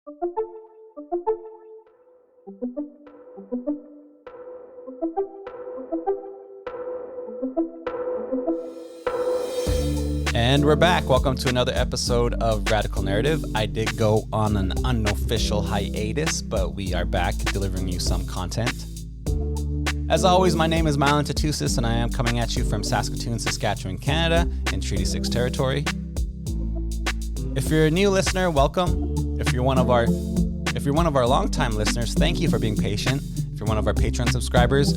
And we're back. Welcome to another episode of Radical Narrative. I did go on an unofficial hiatus, but we are back delivering you some content. As always, my name is Mylan, and I am coming at you from Saskatoon, Saskatchewan, Canada, in Treaty 6 territory. If you're a new listener, welcome. If you're one of our longtime listeners, thank you for being patient. If you're one of our Patreon subscribers,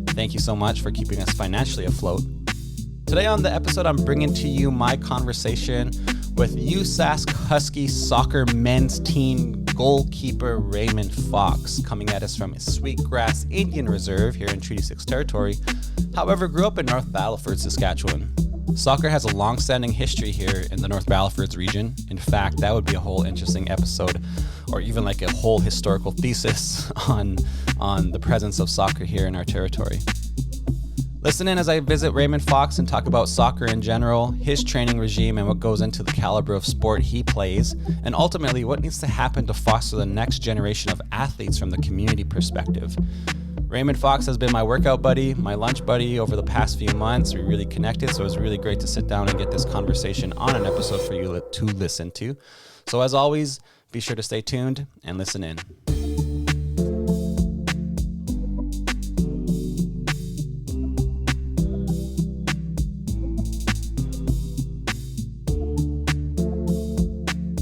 thank you so much for keeping us financially afloat. Today on the episode, I'm bringing to you my conversation with USask Husky soccer men's team goalkeeper Raymond Fox, coming at us from Sweetgrass Indian Reserve here in Treaty 6 territory. However, grew up in North Battleford, Saskatchewan. Soccer has a long-standing history here in the North Battleford region. In fact, that would be a whole interesting episode, or even like a whole historical thesis on the presence of soccer here in our territory. Listen in as I visit Raymond Fox and talk about soccer in general, his training regime and what goes into the caliber of sport he plays, and ultimately what needs to happen to foster the next generation of athletes from the community perspective. Raymond Fox has been my workout buddy, my lunch buddy over the past few months. We really connected, so it was really great to sit down and get this conversation on an episode for you to listen to. So as always, be sure to stay tuned and listen in.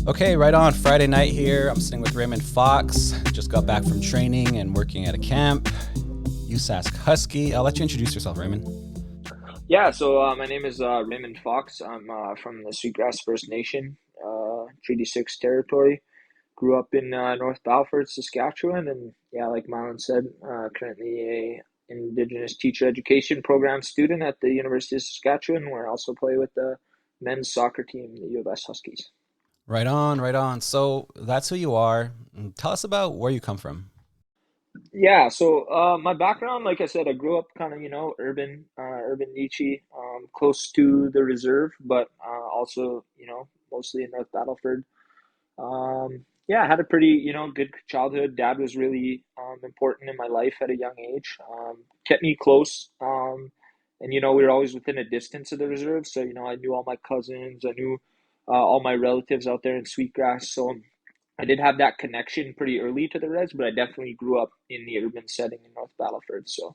Okay, right on. Friday night here. I'm sitting with Raymond Fox. Just got back from training and working at a camp. USask Husky. I'll let you introduce yourself, Raymond. Yeah, so my name is Raymond Fox. I'm from the Sweetgrass First Nation, Treaty 6 territory. Grew up in North Battleford, Saskatchewan, and yeah, like Mylan said, currently a indigenous teacher education program student at the University of Saskatchewan, where I also play with the men's soccer team, the U of S Huskies. Right on, right on. So that's who you are. Tell us about where you come from. Yeah, so my background, like I said, I grew up kind of, urban Nietzsche, close to the reserve, but also, mostly in North Battleford. Yeah, I had a pretty, good childhood. Dad was really important in my life at a young age. Kept me close. And, we were always within a distance of the reserve. So, I knew all my cousins. I knew all my relatives out there in Sweetgrass. So I did have that connection pretty early to the res, but I definitely grew up in the urban setting in North Battleford. So,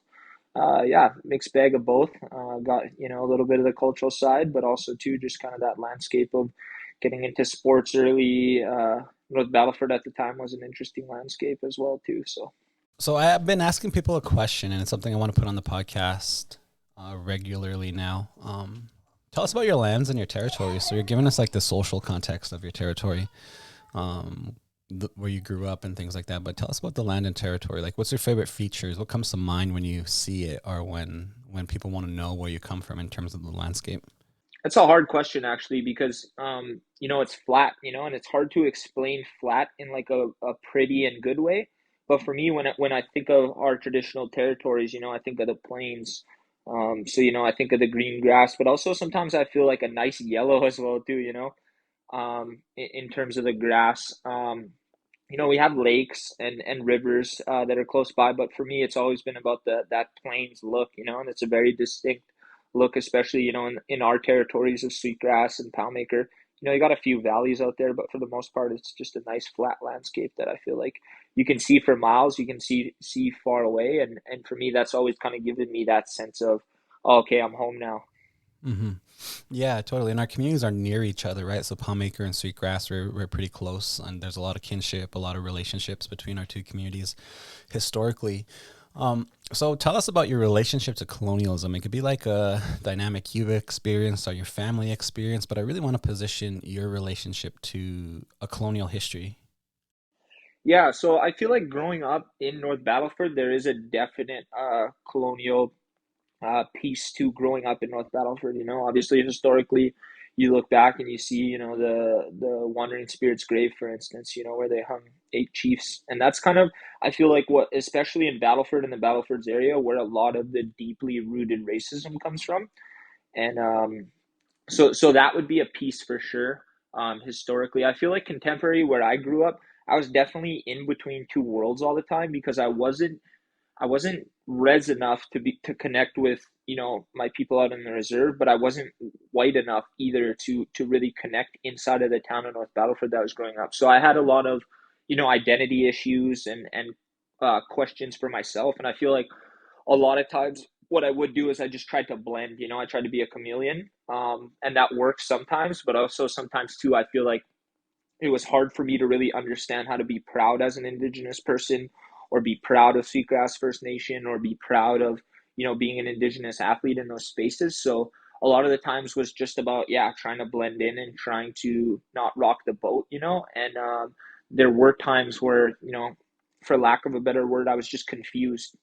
yeah, mixed bag of both. Got, a little bit of the cultural side, but also, too, just kind of that landscape of getting into sports early. North Battleford at the time was an interesting landscape as well, too. So I've been asking people a question, and it's something I want to put on the podcast regularly now. Tell us about your lands and your territory. So you're giving us like the social context of your territory, where you grew up and things like that. But tell us about the land and territory. Like, what's your favorite features? What comes to mind when you see it, or when people want to know where you come from in terms of the landscape? That's a hard question, actually, because, it's flat, and it's hard to explain flat in like a pretty and good way. But for me, when I think of our traditional territories, I think of the plains. So, I think of the green grass, but also sometimes I feel like a nice yellow as well, too, in terms of the grass. We have lakes and rivers that are close by, but for me, it's always been about that plains look, and it's a very distinct look, especially, in our territories of Sweetgrass and Palmaker. You got a few valleys out there, but for the most part, it's just a nice flat landscape that I feel like you can see for miles, you can see far away, and for me, that's always kind of given me that sense of, oh, okay, I'm home now. Mm-hmm. Yeah, totally. And our communities are near each other, right? So Palmaker and Sweetgrass, we're pretty close, and there's a lot of kinship, a lot of relationships between our two communities historically. So tell us about your relationship to colonialism. It could be like a dynamic you've experienced or your family experience, but I really want to position your relationship to a colonial history. Yeah, so I feel like growing up in North Battleford, there is a definite colonial piece to growing up in North Battleford. Obviously historically, you look back and you see, the Wandering Spirits grave, for instance, where they hung 8 chiefs, and that's kind of, I feel like, what, especially in Battleford and the Battleford's area, where a lot of the deeply rooted racism comes from, and so that would be a piece for sure. Historically, I feel like contemporary where I grew up, I was definitely in between two worlds all the time because I wasn't res enough to connect with, my people out in the reserve, but I wasn't white enough either to really connect inside of the town of North Battleford that I was growing up. So I had a lot of, identity issues and questions for myself, and I feel like a lot of times what I would do is I just tried to blend. I tried to be a chameleon, and that works sometimes, but also sometimes too I feel like it was hard for me to really understand how to be proud as an indigenous person, or be proud of Sweetgrass First Nation, or be proud of, being an indigenous athlete in those spaces. So a lot of the times was just about, yeah, trying to blend in and trying to not rock the boat, and there were times where, for lack of a better word, I was just confused.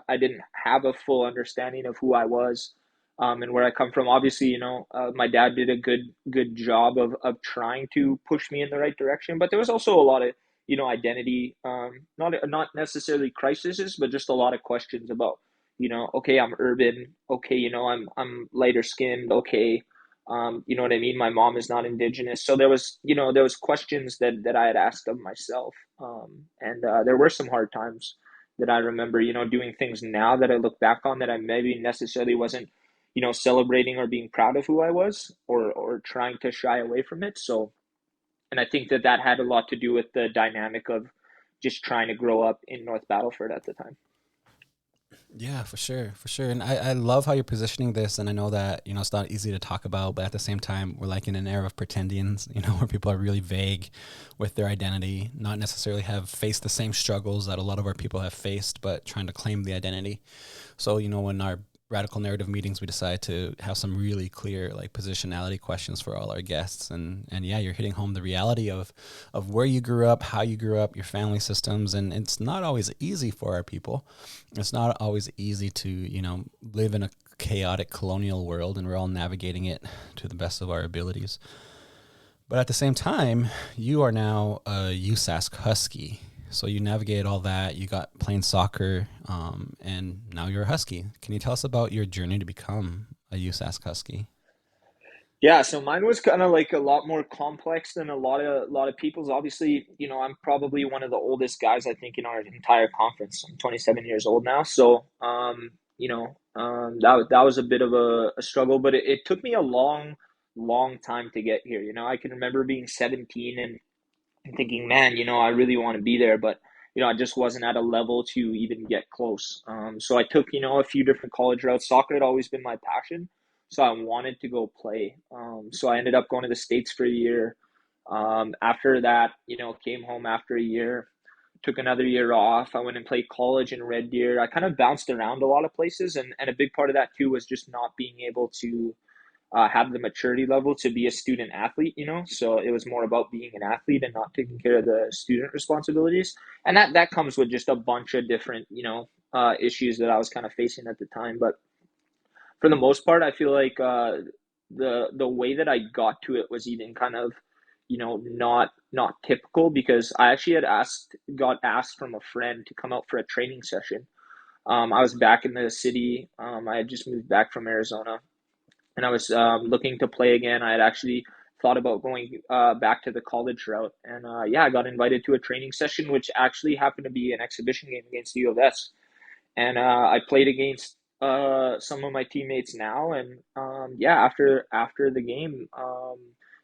I didn't have a full understanding of who I was, and where I come from. Obviously, my dad did a good job of trying to push me in the right direction, but there was also a lot of, identity, not necessarily crises, but just a lot of questions about, okay, I'm urban, okay, I'm lighter skinned, okay, you know what I mean. My mom is not indigenous, so there was questions that I had asked of myself, and there were some hard times that I remember, doing things now that I look back on that I maybe necessarily wasn't, celebrating or being proud of who I was, or trying to shy away from it. So, and I think that had a lot to do with the dynamic of just trying to grow up in North Battleford at the time. Yeah, for sure, for sure. And I love how you're positioning this. And I know that, it's not easy to talk about, but at the same time, we're like in an era of pretendians, where people are really vague with their identity, not necessarily have faced the same struggles that a lot of our people have faced, but trying to claim the identity. So, in our radical narrative meetings, we decide to have some really clear like positionality questions for all our guests. And yeah, you're hitting home the reality of where you grew up, how you grew up, your family systems. And it's not always easy for our people. It's not always easy to, live in a chaotic colonial world, and we're all navigating it to the best of our abilities. But at the same time, you are now a USask Husky. So you navigate all that. You got playing soccer, and now you're a Husky. Can you tell us about your journey to become a USask Husky? Yeah, so mine was kind of like a lot more complex than a lot of people's. Obviously, I'm probably one of the oldest guys I think in our entire conference. I'm 27 years old now, so that was a bit of a struggle, but it took me a long, long time to get here. I can remember being 17 and thinking, man, I really want to be there, but I just wasn't at a level to even get close. So I took, a few different college routes. Soccer had always been my passion, so I wanted to go play. So I ended up going to the States for a year. After that, came home after a year, took another year off. I went and played college in Red Deer. I kind of bounced around a lot of places, and a big part of that too was just not being able to have the maturity level to be a student athlete, So it was more about being an athlete and not taking care of the student responsibilities. And that comes with just a bunch of different, issues that I was kind of facing at the time. But for the most part, I feel like the way that I got to it was even kind of, not typical, because I actually got asked from a friend to come out for a training session. I was back in the city. I had just moved back from Arizona, and I was looking to play again. I had actually thought about going back to the college route, and yeah, I got invited to a training session, which actually happened to be an exhibition game against the U of S, and I played against some of my teammates now, and yeah, after the game,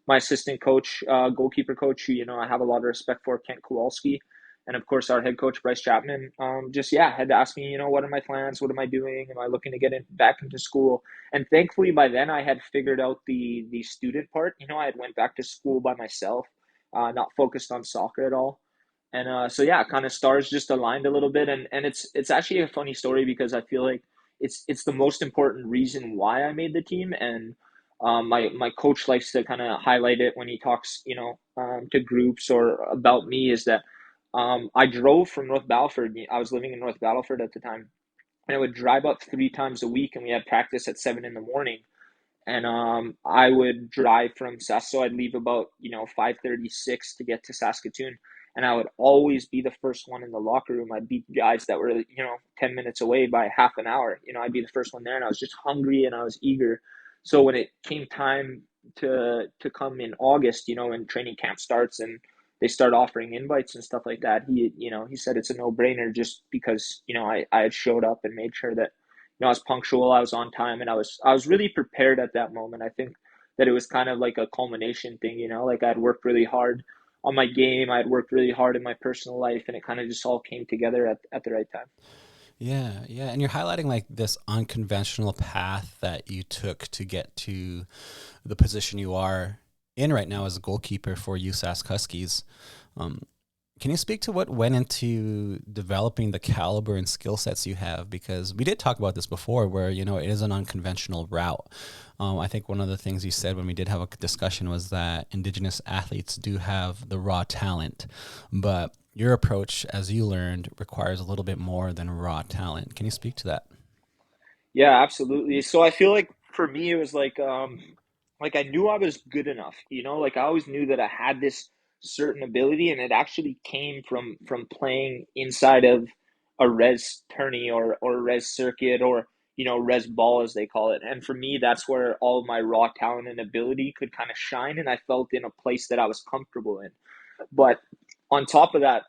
my assistant coach, goalkeeper coach, who I have a lot of respect for, Kent Kowalski, and of course our head coach Bryce Chapman, just yeah, had to ask me, what are my plans, what am I doing, am I looking to back into school, and thankfully by then I had figured out the student part. I had went back to school by myself, not focused on soccer at all. And so yeah, kind of stars just aligned a little bit, and it's actually a funny story because I feel like it's the most important reason why I made the team, and my coach likes to kind of highlight it when he talks, to groups or about me, is that I drove from North Battleford. I was living in North Battleford at the time, and I would drive up 3 times a week, and we had practice at 7 in the morning, and I would drive from so I'd leave about 5:36 to get to Saskatoon, and I would always be the first one in the locker room. I'd beat guys that were 10 minutes away by half an hour. I'd be the first one there, and I was just hungry and I was eager. So when it came time to come in August, when training camp starts, and they start offering invites and stuff like that, he said it's a no-brainer just because, I had showed up and made sure that, I was punctual, I was on time, and I was really prepared at that moment. I think that it was kind of like a culmination thing, like I'd worked really hard on my game, I'd worked really hard in my personal life, and it kind of just all came together at the right time. Yeah, yeah. And you're highlighting like this unconventional path that you took to get to the position you are in right now as a goalkeeper for USask Huskies. Um, can you speak to what went into developing the caliber and skill sets you have? Because we did talk about this before, where it is an unconventional route. I think one of the things you said when we did have a discussion was that indigenous athletes do have the raw talent, but your approach, as you learned, requires a little bit more than raw talent. Can you speak to that? Yeah, absolutely. So I feel like for me it was like I knew I was good enough, like I always knew that I had this certain ability, and it actually came from playing inside of a res tourney or a res circuit, or res ball as they call it. And for me that's where all of my raw talent and ability could kind of shine, and I felt in a place that I was comfortable in. But on top of that,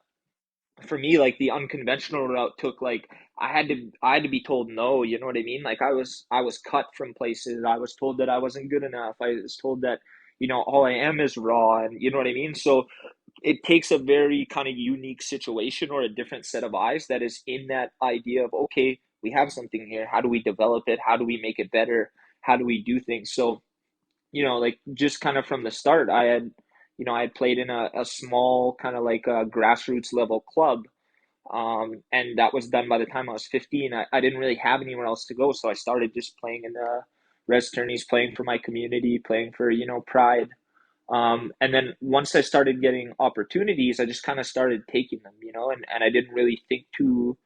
for me, like the unconventional route took like I had to be told no, you know what I mean? Like I was cut from places. I was told that I wasn't good enough. I was told that, all I am is raw, and you know what I mean? So it takes a very kind of unique situation or a different set of eyes that is in that idea of, okay, we have something here. How do we develop it? How do we make it better? How do we do things? So, like just kind of from the start, I had played in a small kind of like a grassroots level club, and that was done by the time I was 15. I didn't really have anywhere else to go, so I started just playing in the res tourneys, playing for my community, playing for, pride. And then once I started getting opportunities, I just kind of started taking them, and I didn't really think too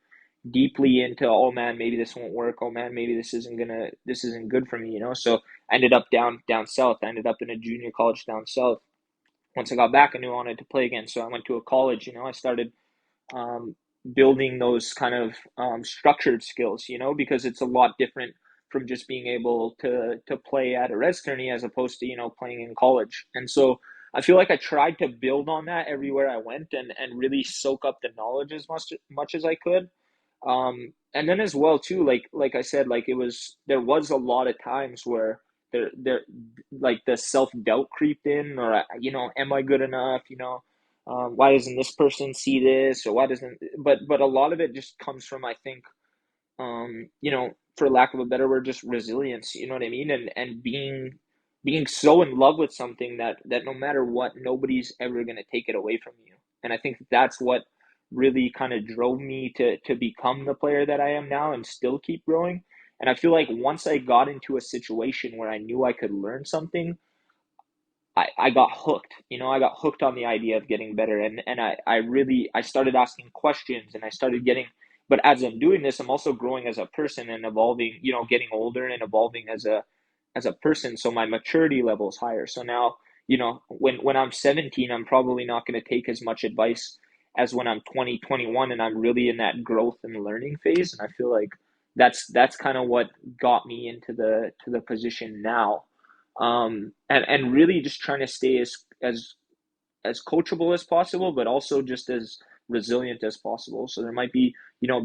deeply into, oh man, maybe this won't work. Oh man, maybe this isn't good for me, So I ended up down south. I ended up in a junior college down south. Once I got back, I knew I wanted to play again, so I went to a college. I started um, building those kind of structured skills, because it's a lot different from just being able to play at a res tourney as opposed to, playing in college. And so I feel like I tried to build on that everywhere I went, and really soak up the knowledge as much as I could. And then as well too, like I said, like there was a lot of times where there like the self-doubt creeped in, or am I good enough, why doesn't this person see this, or why doesn't, but a lot of it just comes from, I think, for lack of a better word, just resilience, you know what I mean? And being so in love with something that no matter what, nobody's ever going to take it away from you. And I think that's what really kind of drove me to become the player that I am now and still keep growing. And I feel like once I got into a situation where I knew I could learn something, I got hooked. I got hooked on the idea of getting better, and I started asking questions, and I started getting, but as I'm doing this, I'm also growing as a person and evolving, getting older and evolving as a person. So my maturity level is higher. So now, when I'm 17, I'm probably not going to take as much advice as when I'm 20, 21, and I'm really in that growth and learning phase. And I feel like that's kind of what got me into the position now, and really just trying to stay as coachable as possible, but also just as resilient as possible. So there might be,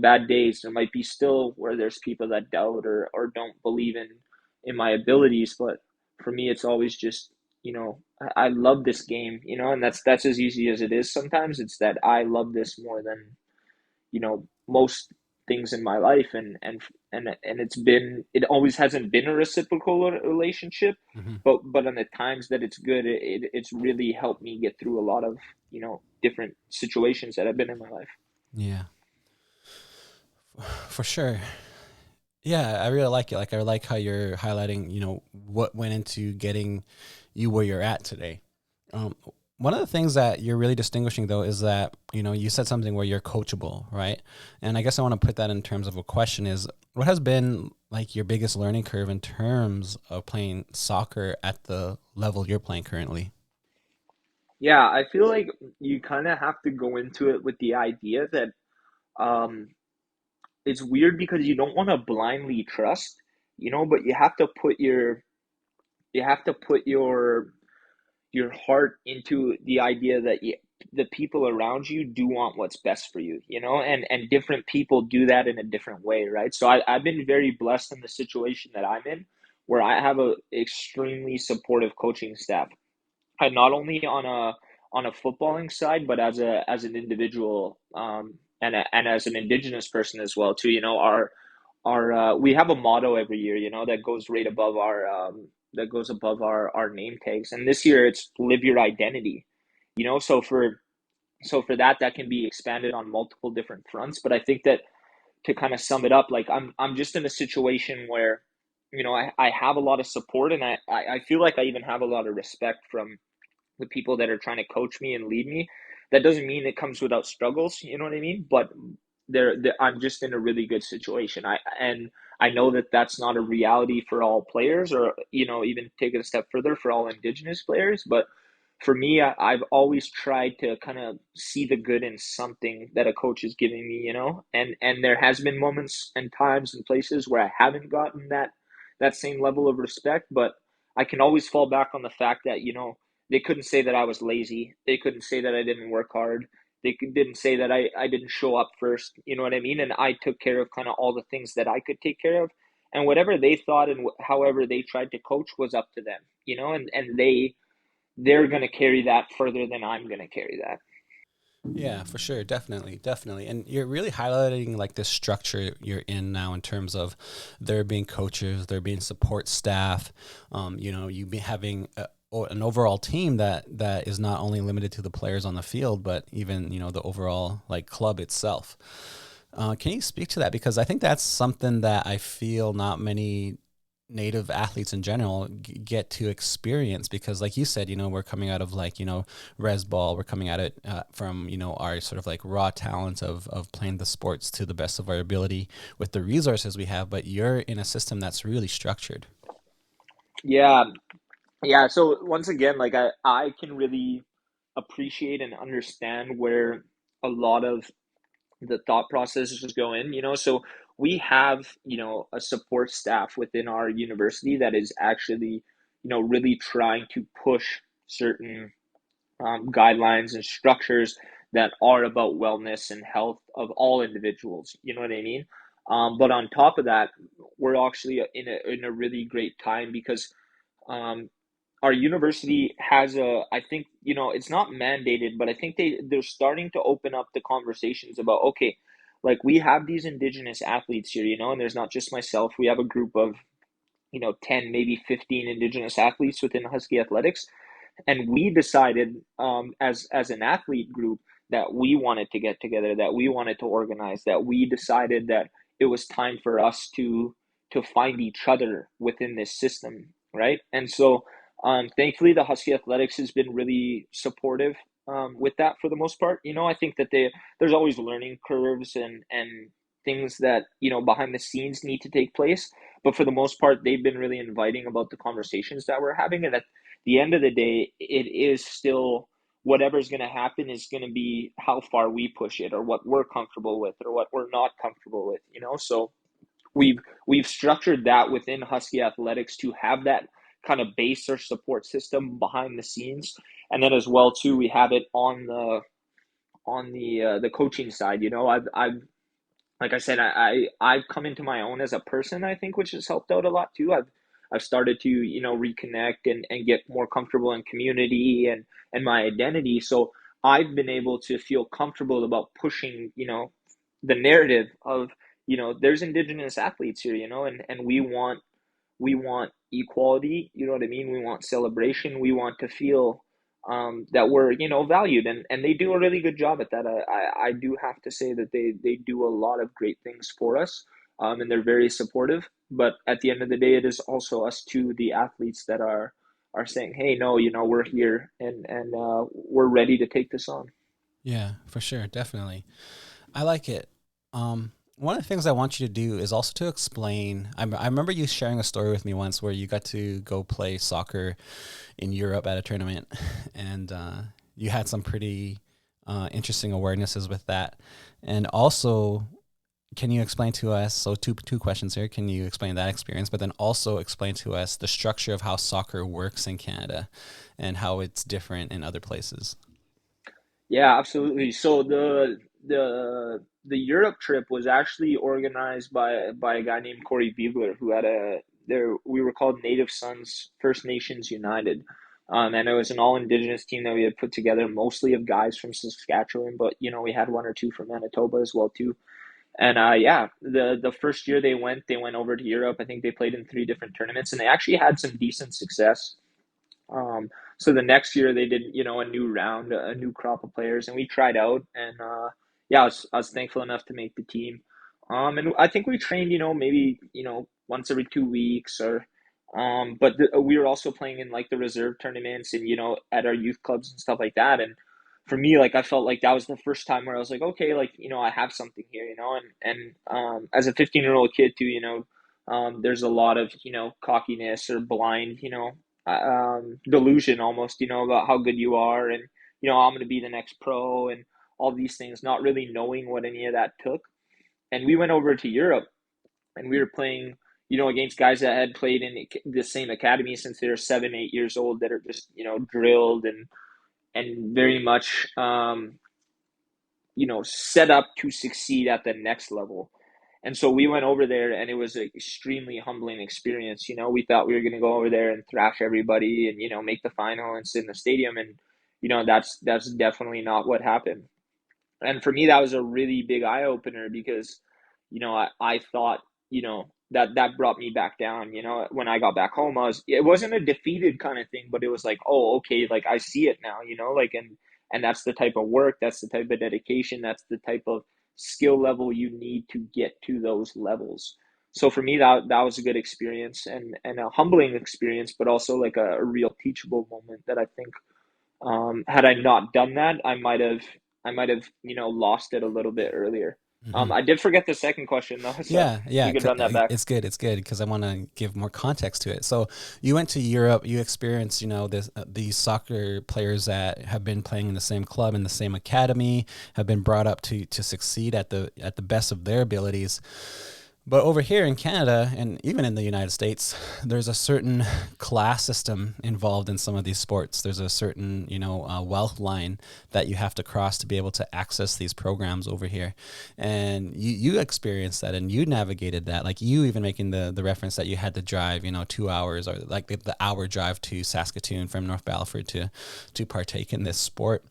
bad days. There might be still where there's people that doubt or don't believe in my abilities. But for me, it's always just, I love this game, and that's as easy as it is. Sometimes it's that I love this more than, most things in my life, and it always hasn't been a reciprocal relationship, Hmm. but on the times that it's good, it's really helped me get through a lot of, different situations that have been in my life. Yeah, for sure. Yeah, I really like it. Like I like how you're highlighting, what went into getting you where you're at today. Um, One of the things that you're really distinguishing though is that, you said something where you're coachable, right? And I guess I want to put that in terms of a question is what has been like your biggest learning curve in terms of playing soccer at the level you're playing currently? Yeah, I feel like you kind of have to go into it with the idea that, um it's weird because you don't want to blindly trust, but you have to put your heart into the idea that, the people around you do want what's best for you, and different people do that in a different way, right? So I've been very blessed in the situation that I'm in, where I have a extremely supportive coaching staff. I not only on a footballing side, but as an individual, and as an indigenous person as well too. Our we have a motto every year, that goes right above our name tags, and this year it's live your identity. So for that can be expanded on multiple different fronts. But I think that, to kind of sum it up, like I'm just in a situation where, I have a lot of support, and I feel like I even have a lot of respect from the people that are trying to coach me and lead me. That doesn't mean it comes without struggles, you know what I mean? But I'm just in a really good situation. I know that that's not a reality for all players, or even take it a step further, for all indigenous players. But for me, I've always tried to kind of see the good in something that a coach is giving me, and there has been moments and times and places where I haven't gotten that same level of respect, but I can always fall back on the fact that, they couldn't say that I was lazy. They couldn't say that I didn't work hard. They didn't say that I didn't show up first. You know what I mean? And I took care of kind of all the things that I could take care of. And whatever they thought, and however they tried to coach, was up to them, and they're going to carry that further than I'm going to carry that. Yeah, for sure. Definitely. Definitely. And you're really highlighting like this structure you're in now in terms of there being coaches, there being support staff, you be having an overall team that is not only limited to the players on the field, but even, the overall like club itself. Can you speak to that? Because I think that's something that I feel not many native athletes in general get to experience, because like you said, we're coming out of like, res ball, we're coming at it from, our sort of like raw talent of playing the sports to the best of our ability with the resources we have, but you're in a system that's really structured. Yeah. Yeah. So once again, like I can really appreciate and understand where a lot of the thought processes go in, so we have, a support staff within our university that is actually, really trying to push certain guidelines and structures that are about wellness and health of all individuals. You know what I mean? But on top of that, we're actually in a really great time, because um, our university has I think, it's not mandated, but I think they're starting to open up the conversations about, okay, like we have these indigenous athletes here, and there's not just myself. We have a group of, 10, maybe 15 indigenous athletes within Husky Athletics, and we decided, as an athlete group, that we wanted to get together, that we wanted to organize, that we decided that it was time for us to find each other within this system, right? And so, thankfully, the Husky Athletics has been really supportive, with that for the most part. I think that there's always learning curves and things that, behind the scenes need to take place, but for the most part, they've been really inviting about the conversations that we're having. And at the end of the day, it is still, whatever's going to happen is going to be how far we push it, or what we're comfortable with, or what we're not comfortable with. So we've structured that within Husky Athletics to have that kind of base or support system behind the scenes, and then as well too, we have it on the coaching side. I've like I said, I've come into my own as a person, I think, which has helped out a lot too. I've started to, reconnect and get more comfortable in community and my identity. So I've been able to feel comfortable about pushing, the narrative of, there's indigenous athletes here, and we want equality. You know what I mean? We want celebration. We want to feel, that we're, valued, and they do a really good job at that. I do have to say that they do a lot of great things for us, and they're very supportive. But at the end of the day, it is also us too, the athletes, that are saying, hey, no, we're here, and we're ready to take this on. Yeah, for sure. Definitely. I like it. One of the things I want you to do is also to explain. I remember you sharing a story with me once where you got to go play soccer in Europe at a tournament, and you had some pretty interesting awarenesses with that. And also, can you explain to us? So two questions here. Can you explain that experience, but then also explain to us the structure of how soccer works in Canada and how it's different in other places? Yeah, absolutely. So the Europe trip was actually organized by a guy named Corey Beebler, who had a there we were called Native Sons First Nations United. And it was an all indigenous team that we had put together, mostly of guys from Saskatchewan, but we had one or two from Manitoba as well too. And yeah, the first year they went over to Europe. I think they played in three different tournaments, and they actually had some decent success. Um, so the next year they did, a new round, a new crop of players, and we tried out. And yeah, I was thankful enough to make the team. And I think we trained, maybe once every 2 weeks, but we were also playing in like the reserve tournaments and at our youth clubs and stuff like that. And for me, like I felt like that was the first time where I was like, okay, like I have something here, and as a 15-year-old kid too, there's a lot of cockiness or blind, delusion almost, about how good you are and, I'm going to be the next pro and all these things, not really knowing what any of that took. And we went over to Europe and we were playing, against guys that had played in the same academy since they were 7, 8 years old that are just, drilled and very much, set up to succeed at the next level. And so we went over there and it was an extremely humbling experience. We thought we were going to go over there and thrash everybody and, make the final and sit in the stadium. And, that's definitely not what happened. And for me, that was a really big eye opener because, I thought, that brought me back down. When I got back home, it wasn't a defeated kind of thing, but it was like, oh, okay, like I see it now, like, and that's the type of work, that's the type of dedication, that's the type of skill level you need to get to those levels. So for me, that was a good experience and a humbling experience, but also like a real teachable moment that I think had I not done that, I might have lost it a little bit earlier. Hmm. I did forget the second question though, so Yeah, yeah, we could run that back. it's good. It's good because I want to give more context to it. So you went to Europe, you experienced, this these soccer players that have been playing in the same club in the same academy, have been brought up to succeed at the best of their abilities. But over here in Canada and even in the United States, there's a certain class system involved in some of these sports. There's a certain, wealth line that you have to cross to be able to access these programs over here. And you experienced that and you navigated that. Like you even making the reference that you had to drive, 2 hours or like the hour drive to Saskatoon from North Battleford to partake in this sport.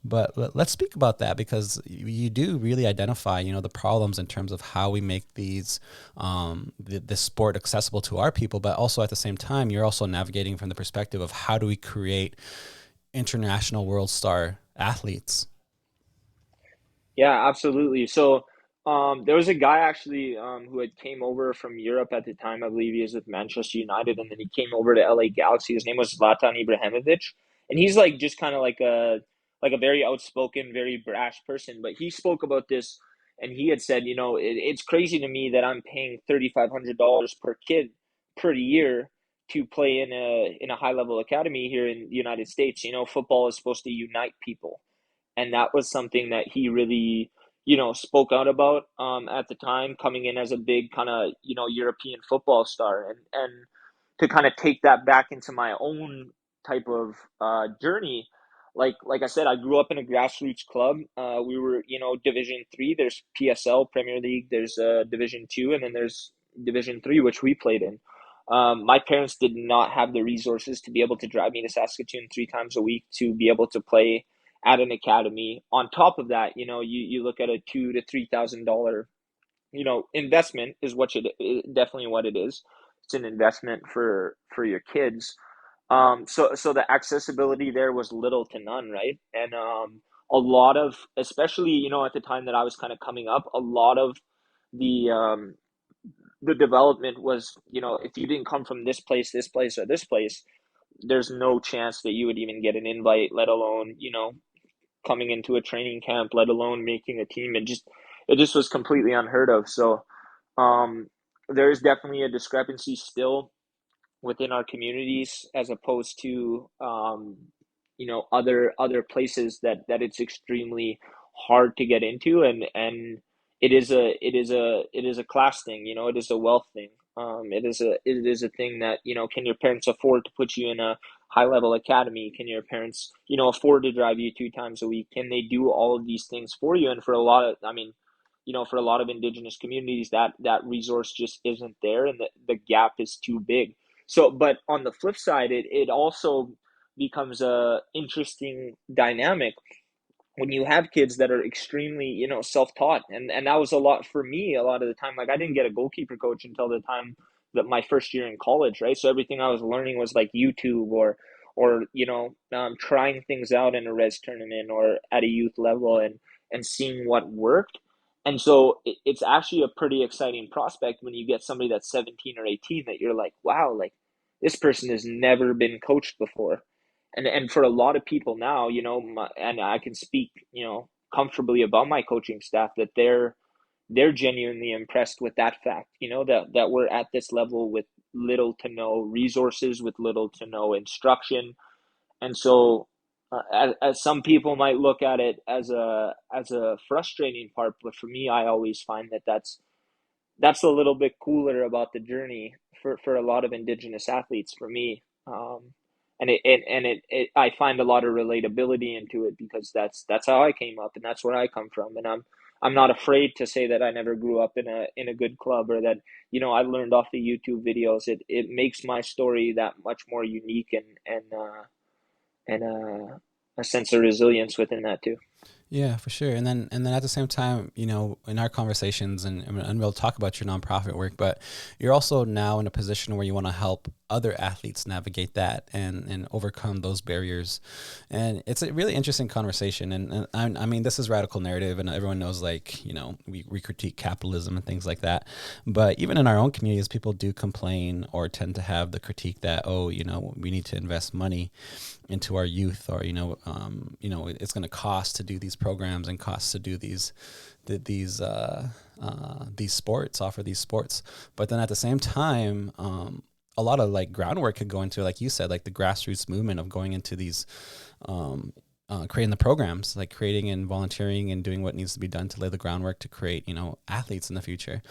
But let's speak about that because you do really identify, the problems in terms of how we make this sport accessible to our people, but also at the same time, you're also navigating from the perspective of how do we create international world star athletes. Yeah, absolutely. So, there was a guy actually who had came over from Europe at the time. I believe he was with Manchester United, and then he came over to LA Galaxy. His name was Zlatan Ibrahimovic, and he's like just kind of like a very outspoken, very brash person. But he spoke about this, and he had said, it's crazy to me that I'm paying $3,500 per kid per year to play in a high level academy here in the United States. Football is supposed to unite people, and that was something that he really spoke out about at the time, coming in as a big kind of European football star, and to kind of take that back into my own type of journey. Like I said, I grew up in a grassroots club. We were Division 3. There's PSL Premier League. There's Division 2, and then there's Division 3, which we played in. My parents did not have the resources to be able to drive me to Saskatoon 3 times a week to be able to play at an academy. On top of that, you look at a $2,000 to $3,000, investment is definitely what it is. It's an investment for your kids. So the accessibility there was little to none, right? And a lot of, especially at the time that I was kind of coming up, a lot of the the development was, if you didn't come from this place, or this place, there's no chance that you would even get an invite, let alone coming into a training camp, let alone making a team. It just was completely unheard of. So there is definitely a discrepancy still within our communities as opposed to other places that it's extremely hard to get into, and it is a class thing. It is a wealth thing. It is a thing that, can your parents afford to put you in high level academy? Can your parents, afford to drive you 2 times a week? Can they do all of these things for you? And for a lot of, I mean, for a lot of indigenous communities, that resource just isn't there, and the gap is too big. So, but on the flip side, it also becomes a interesting dynamic when you have kids that are extremely, self-taught. And that was a lot for me a lot of the time. Like, I didn't get a goalkeeper coach until the time that my first year in college, right? So everything I was learning was like YouTube, or trying things out in a res tournament or at a youth level, and seeing what worked. And so it's actually a pretty exciting prospect when you get somebody that's 17 or 18 that you're like, wow, like this person has never been coached before. And for a lot of people now, and I can speak, comfortably about my coaching staff, that they're genuinely impressed with that fact, that we're at this level with little to no resources, with little to no instruction. And so, as some people might look at it as a frustrating part, but for me, I always find that that's a little bit cooler about the journey for a lot of indigenous athletes, for me. And I find a lot of relatability into it, because that's how I came up, and that's where I come from. And I'm not afraid to say that I never grew up in a good club, or that, I learned off the YouTube videos. It makes my story that much more unique, and a sense of resilience within that too. Yeah, for sure. And then at the same time, in our conversations, and we'll talk about your nonprofit work, but you're also now in a position where you want to help other athletes navigate that and overcome those barriers. And it's a really interesting conversation. And I mean, this is radical narrative, and everyone knows, like, we critique capitalism and things like that. But even in our own communities, people do complain or tend to have the critique that, oh, we need to invest money into our youth, or it's going to cost to do these programs, and cost to do these sports, offer these sports. But then at the same time, a lot of like groundwork could go into, like you said, like the grassroots movement of going into these, creating the programs, like creating and volunteering and doing what needs to be done to lay the groundwork to create, athletes in the future.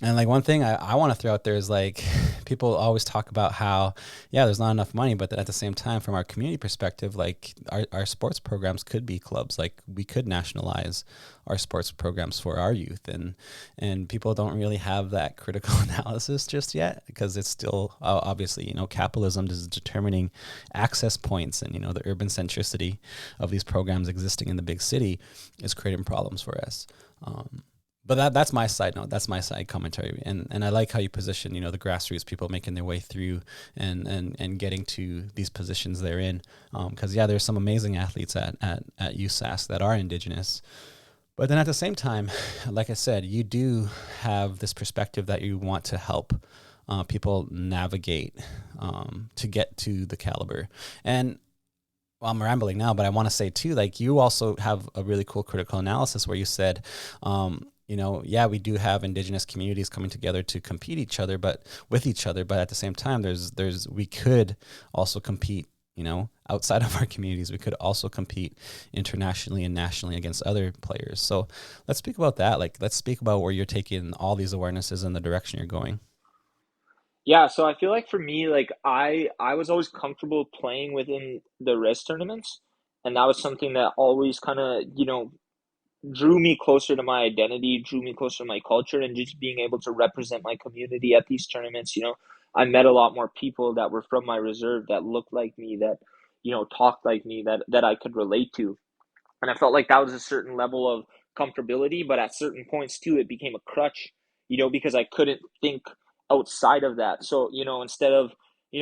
And like one thing I want to throw out there is, like, people always talk about how, yeah, there's not enough money, but that at the same time, from our community perspective, like our sports programs could be clubs. Like, we could nationalize our sports programs for our youth, and people don't really have that critical analysis just yet, because it's still obviously, capitalism is determining access points, and the urban centricity of these programs existing in the big city is creating problems for us. But that's my side note. That's my side commentary. And I like how you position, the grassroots people making their way through and getting to these positions they're in. Because, yeah, there's some amazing athletes at USask that are indigenous. But then at the same time, like I said, you do have this perspective that you want to help people navigate to get to the caliber. And well, I'm rambling now, but I want to say too, like, you also have a really cool critical analysis where you said, yeah, we do have indigenous communities coming together to compete with each other, but at the same time, we could also compete, outside of our communities. We could also compete internationally and nationally against other players. So let's speak about that. Like, let's speak about where you're taking all these awarenesses and the direction you're going. Yeah, so I feel like for me, like I was always comfortable playing within the res tournaments, and that was something that always kind of, drew me closer to my identity, drew me closer to my culture, and just being able to represent my community at these tournaments. I met a lot more people that were from my reserve, that looked like me, that, talked like me, that I could relate to. And I felt like that was a certain level of comfortability, but at certain points too, it became a crutch, because I couldn't think outside of that. So, instead of,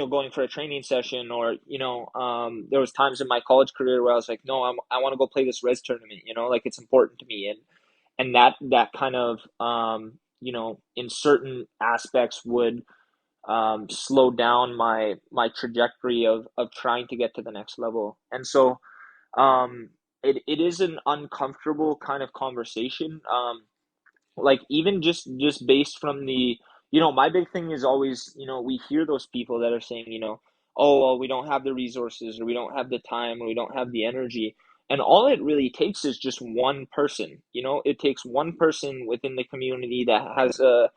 going for a training session, or, there was times in my college career where I was like, no, I want to go play this res tournament, like it's important to me. And that kind of, in certain aspects would, slow down my trajectory of trying to get to the next level. And so, um, it is an uncomfortable kind of conversation. Like, even just based from the, my big thing is always, we hear those people that are saying, oh, well, we don't have the resources, or we don't have the time, or we don't have the energy. And all it really takes is just one person. It takes one person within the community that has a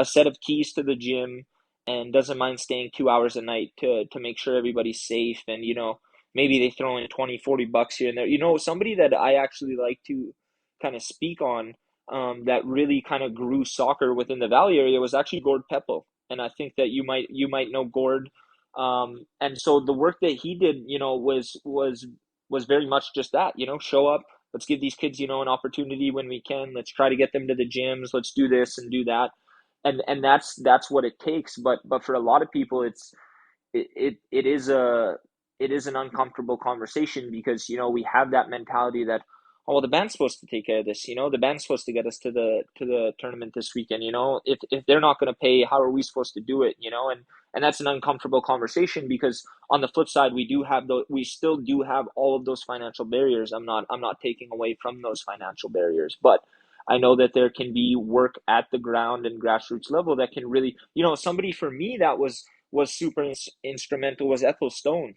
set of keys to the gym, and doesn't mind staying 2 hours a night to make sure everybody's safe. And, maybe they throw in 20, $40 here and there. Somebody that I actually like to kind of speak on, that really kind of grew soccer within the Valley area was actually Gord Peppo. And I think that you might know Gord. And so the work that he did, was very much just that, show up. Let's give these kids, an opportunity when we can. Let's try to get them to the gyms. Let's do this and do that. And that's what it takes. But for a lot of people, it is an uncomfortable conversation because we have that mentality that, oh well, the band's supposed to take care of this, the band's supposed to get us to the tournament this weekend. If they're not going to pay, how are we supposed to do it? And that's an uncomfortable conversation because on the flip side, we still do have all of those financial barriers. I'm not taking away from those financial barriers, but I know that there can be work at the ground and grassroots level that can really, somebody for me that was super instrumental was Ethel Stone.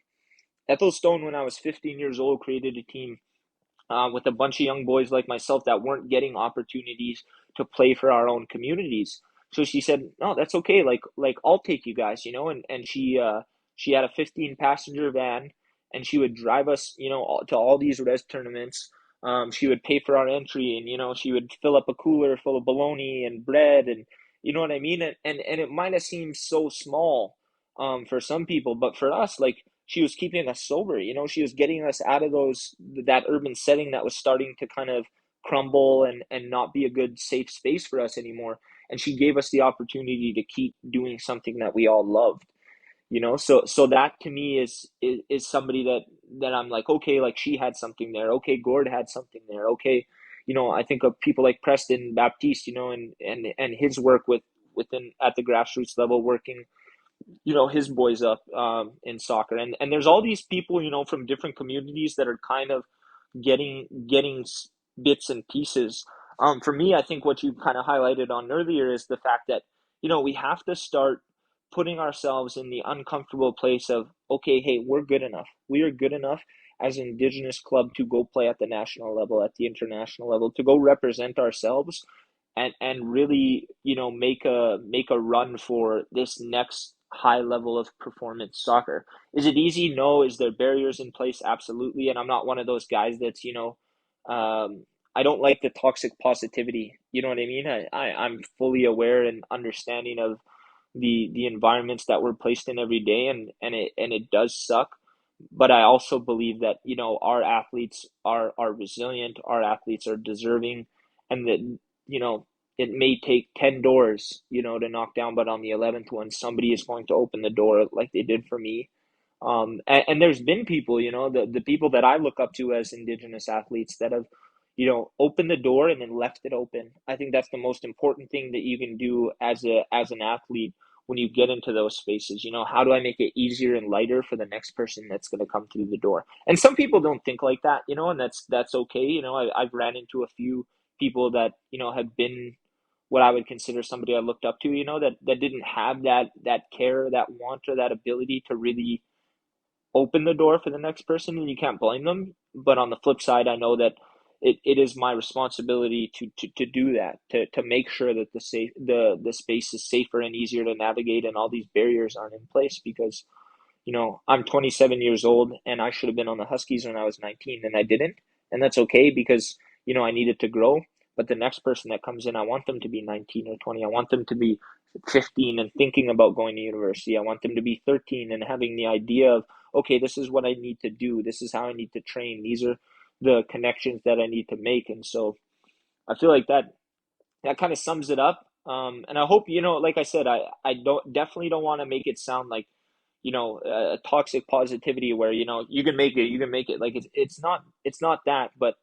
Ethel Stone, when I was 15 years old, created a team with a bunch of young boys like myself that weren't getting opportunities to play for our own communities. So she said, "No, that's okay. Like I'll take you guys, And she had a 15 passenger van, and she would drive us, to all these res tournaments. She would pay for our entry, and she would fill up a cooler full of bologna and bread, and you know what I mean. And it might have seemed so small, for some people, but for us, like she was keeping us sober. She was getting us out of that urban setting that was starting to kind of crumble and not be a good safe space for us anymore. And she gave us the opportunity to keep doing something that we all loved. So that to me is somebody that I'm like, okay, like she had something there. Okay, Gord had something there. Okay, I think of people like Preston Baptiste, and his work within at the grassroots level, working his boys up in soccer. And there's all these people from different communities that are kind of getting bits and pieces. For me, I think what you kind of highlighted on earlier is the fact that we have to start putting ourselves in the uncomfortable place of, okay, hey, we're good enough. We are good enough as an indigenous club to go play at the national level, at the international level, to go represent ourselves and really make a run for this next high level of performance soccer. Is it easy? No. Is there barriers in place? Absolutely. And I'm not one of those guys that's I don't like the toxic positivity. You know what I mean? I'm fully aware and understanding of the environments that we're placed in every day, and it does suck. But I also believe that our athletes are resilient, our athletes are deserving, and that you know it may take 10 doors to knock down, but on the 11th one somebody is going to open the door like they did for me. And there's been people, the people that I look up to as indigenous athletes that have opened the door and then left it open. I think that's the most important thing that you can do as an athlete when you get into those spaces. How do I make it easier and lighter for the next person that's going to come through the door? And some people don't think like that, and that's okay. I've ran into a few people that have been what I would consider somebody I looked up to, that didn't have that care, that want, or that ability to really open the door for the next person, and you can't blame them. But on the flip side, I know that it is my responsibility to do that, to make sure that the space is safer and easier to navigate, and all these barriers aren't in place. Because I'm 27 years old, and I should have been on the Huskies when I was 19, and I didn't. And that's okay because, I needed to grow. But the next person that comes in, I want them to be 19 or 20. I want them to be 15 and thinking about going to university. I want them to be 13 and having the idea of, okay, this is what I need to do. This is how I need to train. These are the connections that I need to make. And so I feel like that kind of sums it up. And I hope, like I said, I definitely don't want to make it sound like, toxic positivity where, you can make it. Like it's not that, but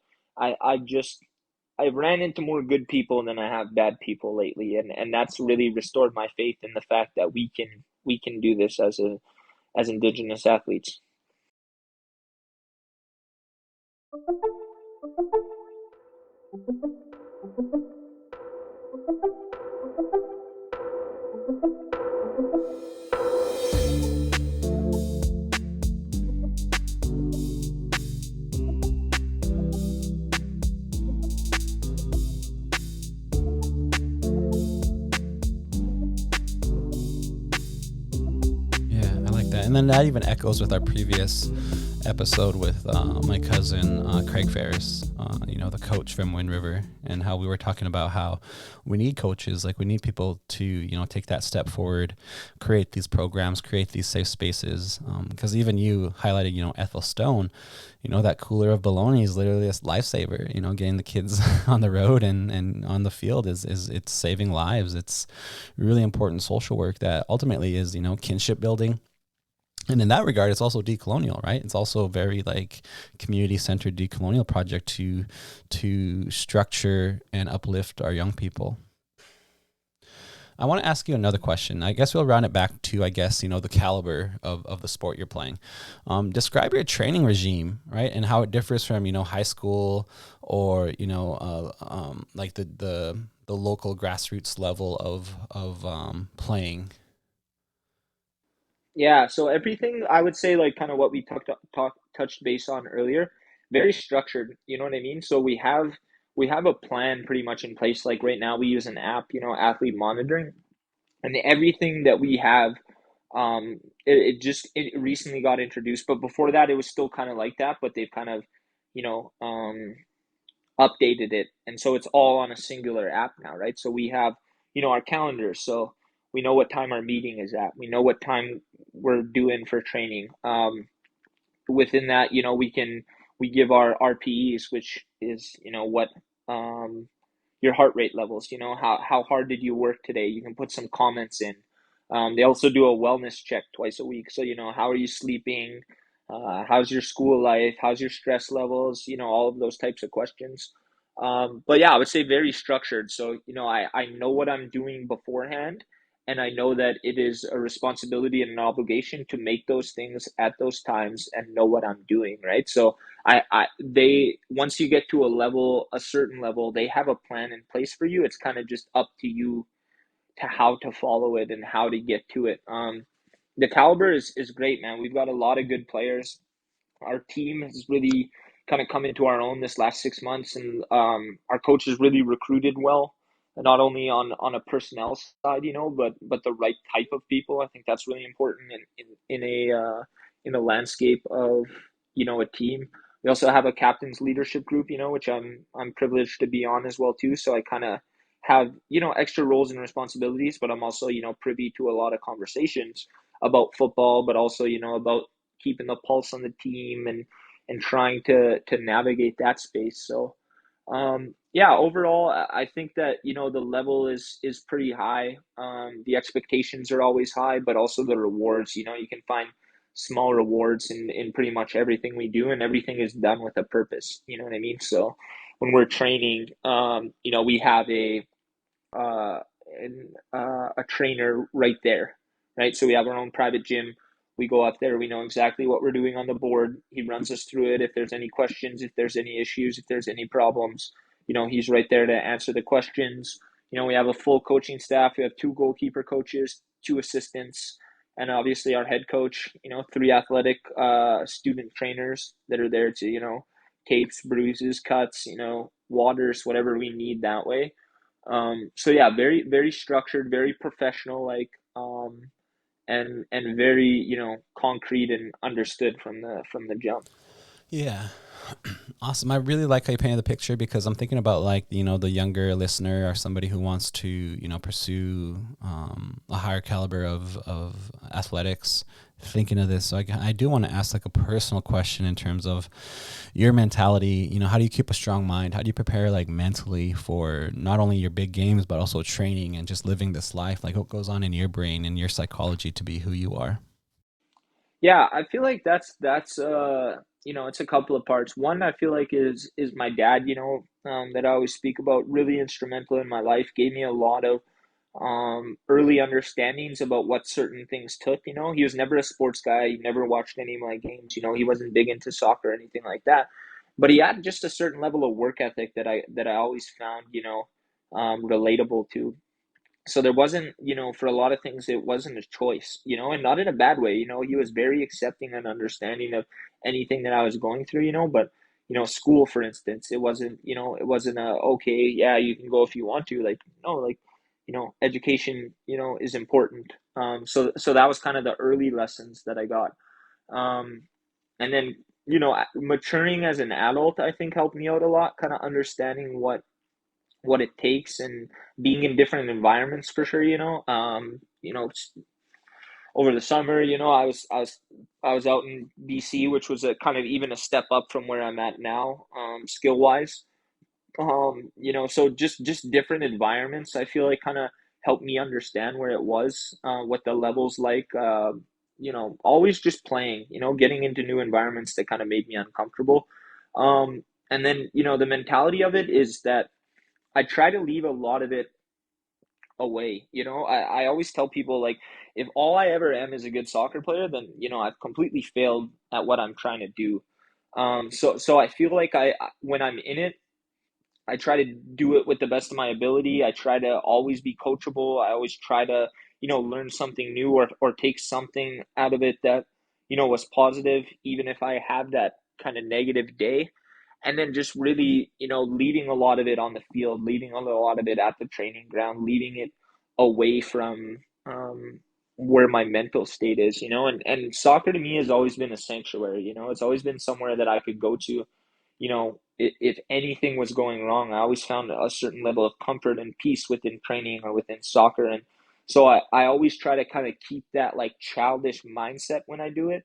I've ran into more good people than I have bad people lately. And that's really restored my faith in the fact that we can do this as indigenous athletes. and then that even echoes with our previous episode with my cousin Craig Ferris, the coach from Wind River, and how we were talking about how we need coaches, like we need people to take that step forward, create these programs, create these safe spaces. Because even you highlighted, Ethel Stone, that cooler of bologna is literally a lifesaver. Getting the kids on the road and on the field is it's saving lives. It's really important social work that ultimately is kinship building. And in that regard, it's also decolonial, right? It's also a very like community-centered decolonial project to structure and uplift our young people. I want to ask you another question. I guess we'll round it back to, the caliber of the sport you're playing. Describe your training regime, right? And how it differs from, high school or, like the local grassroots level of playing. Yeah, so everything I would say like kind of what we touched base on earlier, very structured, you know what I mean? So we have a plan pretty much in place. Like right now we use an app, athlete monitoring, and everything that we have it recently got introduced, but before that it was still kind of like that, but they've kind of, you know, updated it, and so it's all on a singular app now, right? So we have, our calendars, so we know what time our meeting is at, we know what time we're doing for training. Within that, we give our RPEs, which is, what your heart rate levels, how hard did you work today? You can put some comments in. They also do a wellness check twice a week. So, how are you sleeping? How's your school life? How's your stress levels? All of those types of questions. But yeah, I would say very structured. So, I know what I'm doing beforehand, and I know that it is a responsibility and an obligation to make those things at those times and know what I'm doing, right? So they once you get to a certain level, they have a plan in place for you. It's kind of just up to you to how to follow it and how to get to it. The caliber is great, man. We've got a lot of good players. Our team has really kind of come into our own this last 6 months, and our coach has really recruited well, not only on a personnel side, but the right type of people. I think that's really important in a landscape of, a team. We also have a captain's leadership group, which I'm privileged to be on as well too. So I kind of have, extra roles and responsibilities, but I'm also, privy to a lot of conversations about football, but also, about keeping the pulse on the team and trying to navigate that space. So yeah, overall, I think that, the level is pretty high. The expectations are always high, but also the rewards. You can find small rewards in pretty much everything we do, and everything is done with a purpose. You know what I mean? So when we're training, we have uh, a trainer right there, right? So we have our own private gym. We go up there. We know exactly what we're doing on the board. He runs us through it. If there's any questions, if there's any issues, if there's any problems, he's right there to answer the questions. We have a full coaching staff. We have two goalkeeper coaches, two assistants, and obviously our head coach. Three athletic student trainers that are there to, tapes, bruises, cuts, waters, whatever we need that way. So yeah, very, very structured, very professional, like, and very, concrete and understood from the jump. Yeah. Awesome. I really like how you painted the picture because I'm thinking about like, the younger listener or somebody who wants to, pursue a higher caliber of athletics, thinking of this. So I do want to ask like a personal question in terms of your mentality. How do you keep a strong mind? How do you prepare like mentally for not only your big games, but also training and just living this life? Like what goes on in your brain and your psychology to be who you are? Yeah, I feel like that's it's a couple of parts. One, I feel like is my dad, that I always speak about, really instrumental in my life, gave me a lot of early understandings about what certain things took. He was never a sports guy. He never watched any of my games. He wasn't big into soccer or anything like that. But he had just a certain level of work ethic that I always found, relatable to. So there wasn't, for a lot of things, it wasn't a choice, and not in a bad way. He was very accepting and understanding of anything that I was going through, but, school, for instance, it wasn't a, okay, yeah, you can go if you want to, like, no, like, education, is important. So that was kind of the early lessons that I got. Um, and then, maturing as an adult, I think helped me out a lot, kind of understanding what it takes and being in different environments for sure, over the summer, I was out in BC, which was a kind of even a step up from where I'm at now, skill wise. So just different environments, I feel like kind of helped me understand where it was, what the levels like. Always just playing, getting into new environments that kind of made me uncomfortable. And then, the mentality of it is that I try to leave a lot of it away. I always tell people, like, if all I ever am is a good soccer player, then, I've completely failed at what I'm trying to do. So I feel like when I'm in it, I try to do it with the best of my ability. I try to always be coachable. I always try to, learn something new, or take something out of it that, was positive, even if I have that kind of negative day. And then just really, leaving a lot of it on the field, leaving a lot of it at the training ground, leaving it away from, where my mental state is, and soccer to me has always been a sanctuary. It's always been somewhere that I could go to, if anything was going wrong. I always found a certain level of comfort and peace within training or within soccer. And so I always try to kind of keep that like childish mindset when I do it,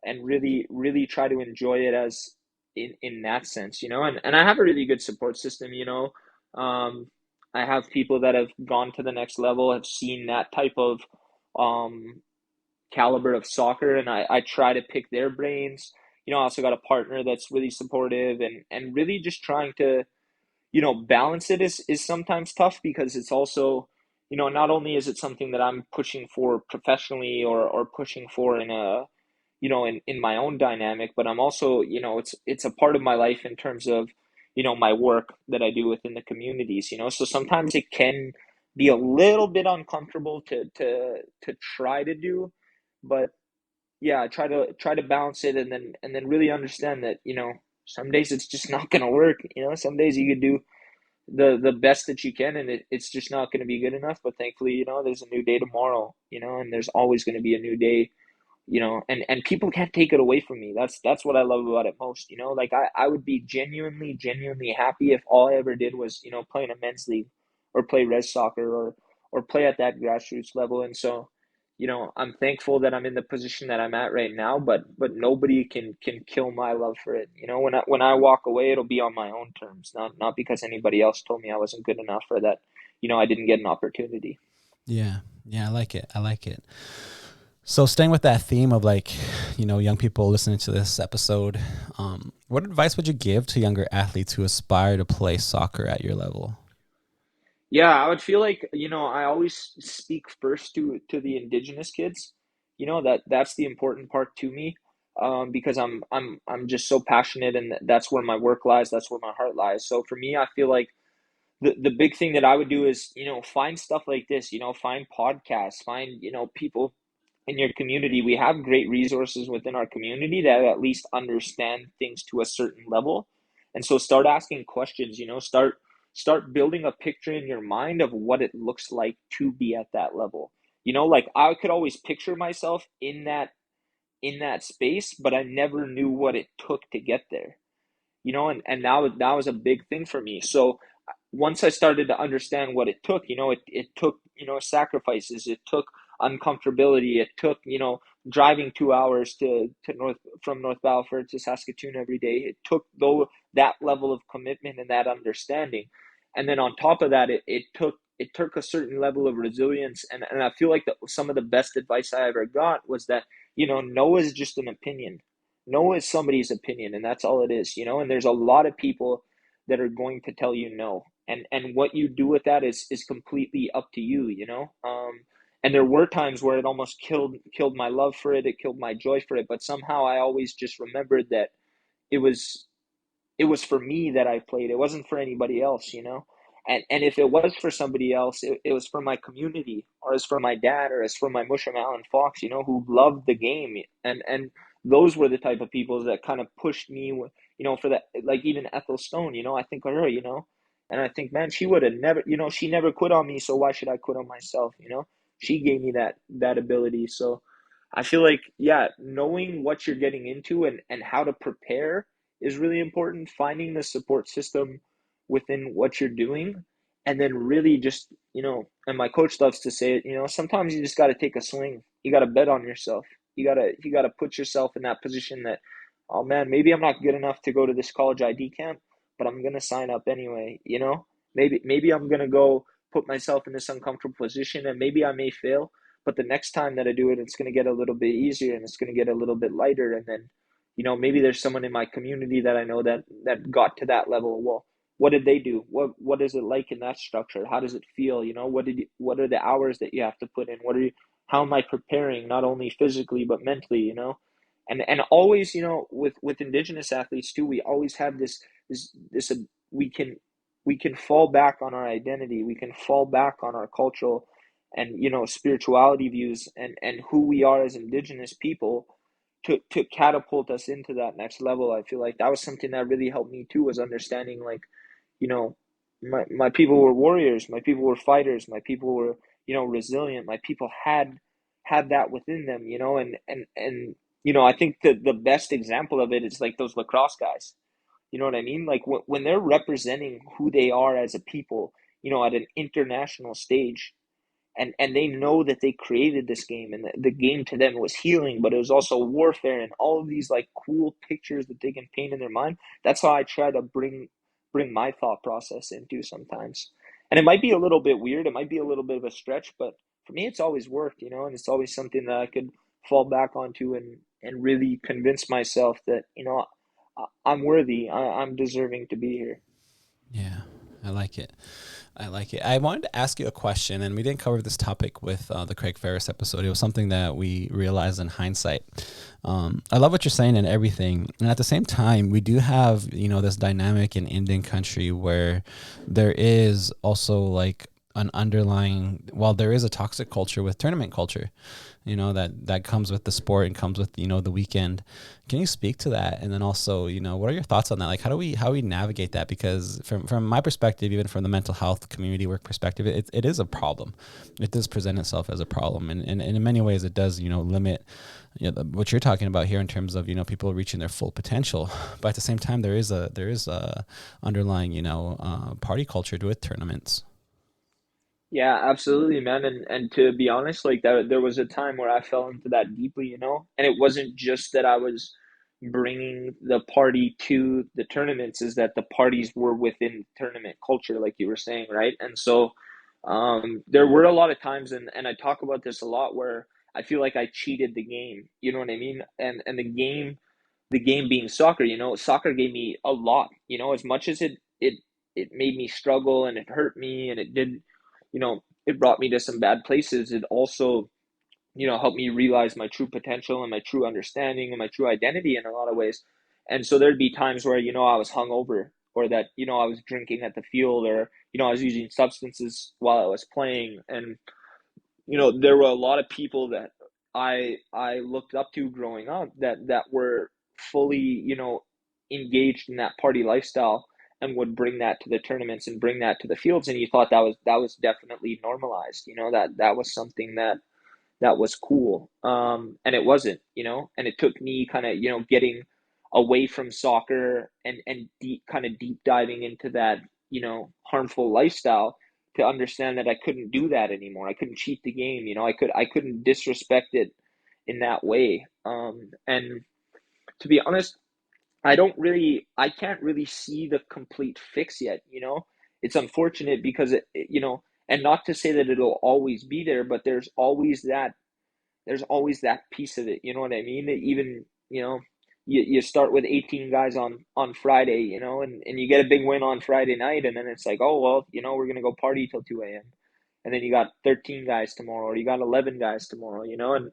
and really, really try to enjoy it as in that sense, and I have a really good support system. I have people that have gone to the next level, have seen that type of um, caliber of soccer, and I try to pick their brains. I also got a partner that's really supportive, and really just trying to, balance it is sometimes tough, because it's also, not only is it something that I'm pushing for professionally, or pushing for in a, in my own dynamic, but I'm also, it's a part of my life in terms of, my work that I do within the communities, so sometimes it can be a little bit uncomfortable to try to do, but yeah, try to balance it, and then really understand that, some days it's just not gonna work. Some days you could do the best that you can, and it's just not gonna be good enough. But thankfully, there's a new day tomorrow, and there's always gonna be a new day, and people can't take it away from me. That's what I love about it most. Like I would be genuinely happy if all I ever did was, play in a men's league, or play res soccer, or play at that grassroots level. And so, I'm thankful that I'm in the position that I'm at right now, but nobody can kill my love for it. When I walk away, it'll be on my own terms, not because anybody else told me I wasn't good enough, or that, I didn't get an opportunity. Yeah. Yeah. I like it. I like it. So staying with that theme of like, young people listening to this episode, what advice would you give to younger athletes who aspire to play soccer at your level? Yeah, I would feel like, I always speak first to the indigenous kids. That's the important part to me. Because I'm just so passionate, and that's where my work lies, that's where my heart lies. So for me, I feel like the big thing that I would do is, find stuff like this, find podcasts, find, people in your community. We have great resources within our community that at least understand things to a certain level. And so start asking questions, start building a picture in your mind of what it looks like to be at that level. Like I could always picture myself in that space, but I never knew what it took to get there. And that was a big thing for me. So once I started to understand what it took, it took, sacrifices, it took uncomfortability, it took, driving 2 hours to from North Battleford to Saskatoon every day. It took though that level of commitment and that understanding. And then on top of that, it took a certain level of resilience. And I feel like that some of the best advice I ever got was that, no is just an opinion. No is somebody's opinion, and that's all it is, and there's a lot of people that are going to tell you no, and what you do with that is completely up to you, and there were times where it almost killed my love for it, it killed my joy for it, but somehow I always just remembered that it was it was for me that I played. It wasn't for anybody else, and if it was for somebody else, it was for my community, or it's for my dad, or it's for my mushroom Alan Fox, who loved the game. And those were the type of people that kind of pushed me, for that. Like even Ethel Stone, I think of her, And I think, man, she would have never, she never quit on me, so why should I quit on myself? She gave me that ability. So I feel like, yeah, knowing what you're getting into and how to prepare is really important. Finding the support system within what you're doing, and then really just, and my coach loves to say it, sometimes you just got to take a swing. You got to bet on yourself. You got to put yourself in that position that, oh man, maybe I'm not good enough to go to this college ID camp, but I'm gonna sign up anyway. Maybe I'm gonna go put myself in this uncomfortable position, and maybe I may fail, but the next time that I do it, it's gonna get a little bit easier and it's gonna get a little bit lighter. And then, maybe there's someone in my community that I know that got to that level. Well, what did they do? What is it like in that structure? How does it feel? What are the hours that you have to put in? How am I preparing, not only physically but mentally? And always, with indigenous athletes too, we always have this we can we can fall back on our identity, we can fall back on our cultural and spirituality views and who we are as indigenous people to catapult us into that next level. I feel like that was something that really helped me too, was understanding, like, you know my people were warriors, my people were fighters, my people were resilient, my people had that within them, and I think the best example of it is like those lacrosse guys. You know what I mean? Like when they're representing who they are as a people, at an international stage, and they know that they created this game, and the game to them was healing, but it was also warfare, and all of these like cool pictures that they can paint in their mind. That's how I try to bring my thought process into sometimes. And it might be a little bit weird, it might be a little bit of a stretch, but for me it's always worked, and it's always something that I could fall back onto and really convince myself that, I'm worthy, I'm deserving to be here. Yeah, I like it. I like it. I wanted to ask you a question, and we didn't cover this topic with the Craig Ferris episode. It was something that we realized in hindsight. I love what you're saying and everything, and at the same time, we do have this dynamic in Indian country where there is also like an underlying. While there is a toxic culture with tournament culture, that comes with the sport and comes with the weekend. Can you speak to that? And then also, what are your thoughts on that? Like, how do we navigate that? Because from my perspective, even from the mental health community work perspective, it is a problem. It does present itself as a problem, and in many ways it does limit what you're talking about here in terms of people reaching their full potential. But at the same time, there is a underlying party culture with tournaments. Yeah, absolutely, man. And to be honest, like that, there was a time where I fell into that deeply, and it wasn't just that I was bringing the party to the tournaments, is that the parties were within tournament culture, like you were saying, right? And so, there were a lot of times, and I talk about this a lot, where I feel like I cheated the game. You know what I mean? And the game being soccer, soccer gave me a lot. As much as it made me struggle and it hurt me and it did, it brought me to some bad places. It also, helped me realize my true potential and my true understanding and my true identity in a lot of ways. And so there'd be times where, I was hungover, or that, I was drinking at the field, or, I was using substances while I was playing. And, there were a lot of people that I looked up to growing up that were fully, engaged in that party lifestyle, and would bring that to the tournaments and bring that to the fields. And you thought that was definitely normalized, that was something that was cool. And it wasn't, and it took me kind of, getting away from soccer and deep diving into that, harmful lifestyle, to understand that I couldn't do that anymore. I couldn't cheat the game. I couldn't disrespect it in that way. And to be honest, I can't really see the complete fix yet. It's unfortunate because and not to say that it'll always be there, but there's always that piece of it. You know what I mean? Even, you start with 18 guys on Friday, and you get a big win on Friday night, and then it's like, oh, well, we're going to go party till 2 a.m. And then you got 13 guys tomorrow, or you got 11 guys tomorrow,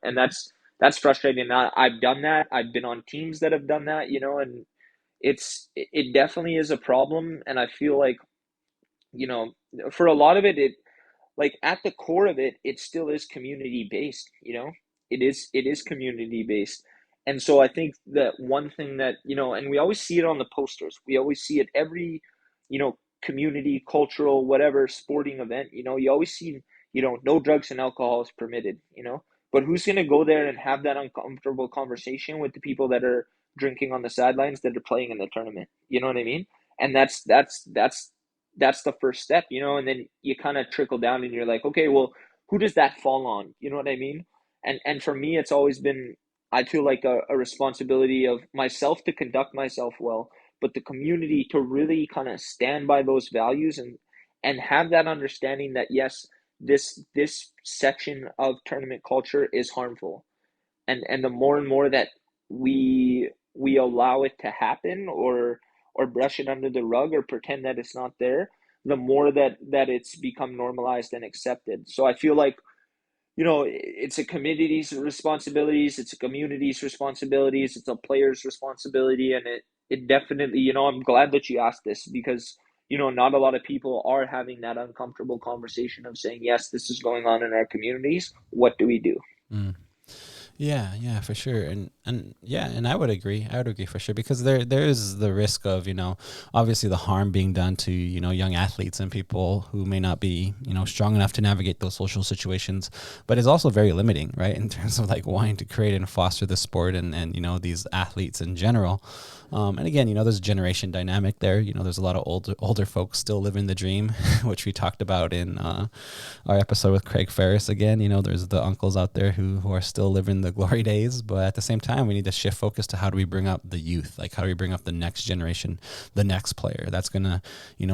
and that's frustrating. I've done that. I've been on teams that have done that, and it definitely is a problem. And I feel like, you know, for a lot of it, like at the core of it, it still is community based. It is community based. And so I think that one thing that, and we always see it on the posters, we always see it every, community, cultural, whatever sporting event, you always see, no drugs and alcohol is permitted, but who's going to go there and have that uncomfortable conversation with the people that are drinking on the sidelines that are playing in the tournament? You know what I mean? And that's the first step, and then you kind of trickle down and you're like, okay, well, who does that fall on? You know what I mean? And for me, it's always been, I feel like a responsibility of myself to conduct myself well, but the community to really kind of stand by those values and have that understanding that yes, this section of tournament culture is harmful, and the more and more that we allow it to happen, or brush it under the rug or pretend that it's not there, the more that it's become normalized and accepted. So I feel like, it's a community's responsibilities, it's a community's responsibilities, it's a player's responsibility, and it definitely, I'm glad that you asked this, because not a lot of people are having that uncomfortable conversation of saying, yes, this is going on in our communities. What do we do? Mm. Yeah, yeah, for sure. And yeah, and I would agree. I would agree for sure, because there is the risk of, obviously the harm being done to, young athletes and people who may not be, strong enough to navigate those social situations, but it's also very limiting, right? In terms of like wanting to create and foster the sport and these athletes in general. And again, there's a generation dynamic there. There's a lot of older folks still living the dream, which we talked about in our episode with Craig Ferris. Again, there's the uncles out there who are still living the glory days, but at the same time, we need to shift focus to how do we bring up the youth? Like, how do we bring up the next generation, the next player that's gonna,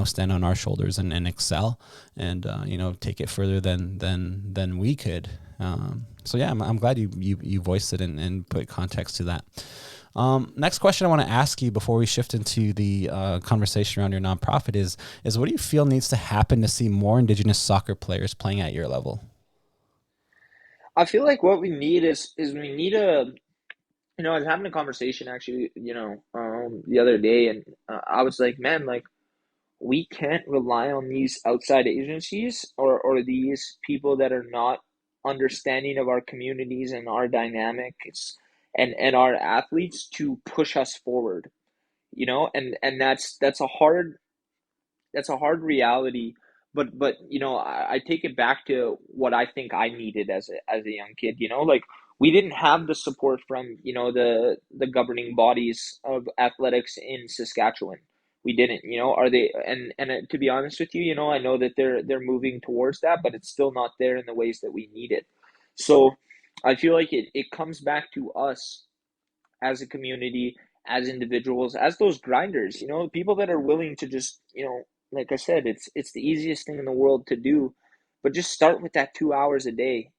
stand on our shoulders and excel, and take it further than we could. So yeah, I'm glad you voiced it and put context to that. Next question I want to ask you before we shift into the conversation around your nonprofit is what do you feel needs to happen to see more Indigenous soccer players playing at your level? I feel like what we need is we need I was having a conversation actually, the other day, and I was like, man, like, we can't rely on these outside agencies, or these people that are not understanding of our communities and our dynamics and our athletes to push us forward, and that's a hard reality. But I take it back to what I think I needed as a young kid. Like, we didn't have the support from the governing bodies of athletics in Saskatchewan. We didn't. Are they? And to be honest with you, I know that they're moving towards that, but it's still not there in the ways that we need it. So I feel like it comes back to us as a community, as individuals, as those grinders, people that are willing to just, like I said, it's the easiest thing in the world to do, but just start with that 2 hours a day,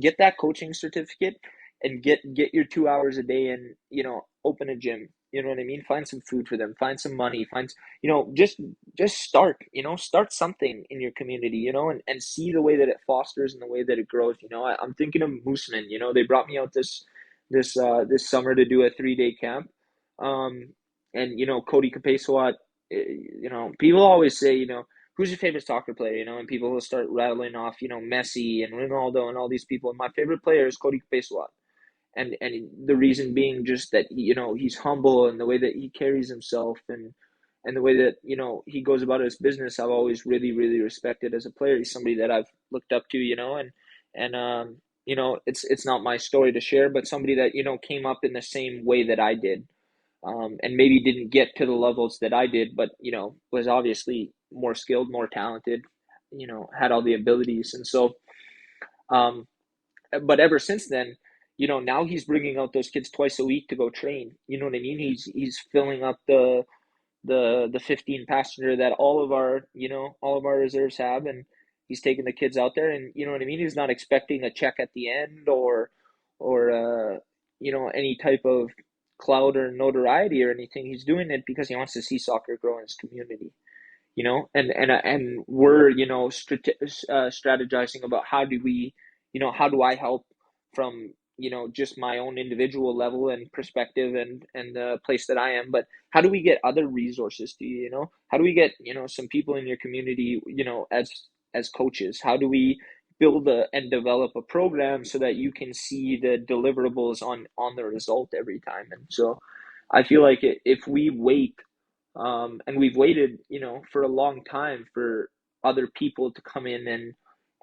get that coaching certificate and get your 2 hours a day, and, open a gym. You know what I mean? Find some food for them, find some money, just start, start something in your community, and see the way that it fosters and the way that it grows. I'm thinking of Mooseman. They brought me out this summer to do a 3-day camp. And Cody Capeswat, people always say, who's your favorite soccer player, and people will start rattling off, Messi and Ronaldo and all these people. And my favorite player is Cody Capeswat. And the reason being just that, he's humble, and the way that he carries himself, and the way that, he goes about his business, I've always really, really respected as a player. He's somebody that I've looked up to, and it's not my story to share, but somebody that, came up in the same way that I did, and maybe didn't get to the levels that I did, but, was obviously more skilled, more talented, had all the abilities. And so, um, but ever since then, now he's bringing out those kids twice a week to go train. You know what I mean? He's filling up the 15 passenger that all of our reserves have, and he's taking the kids out there, and you know what I mean. He's not expecting a check at the end, or any type of clout or notoriety or anything. He's doing it because he wants to see soccer grow in his community. And we're strategizing about how do I help from just my own individual level and perspective, and the place that I am, but how do we get other resources to how do we get some people in your community as coaches? How do we build and develop a program so that you can see the deliverables on the result every time? And so I feel like if we wait And we've waited, for a long time for other people to come in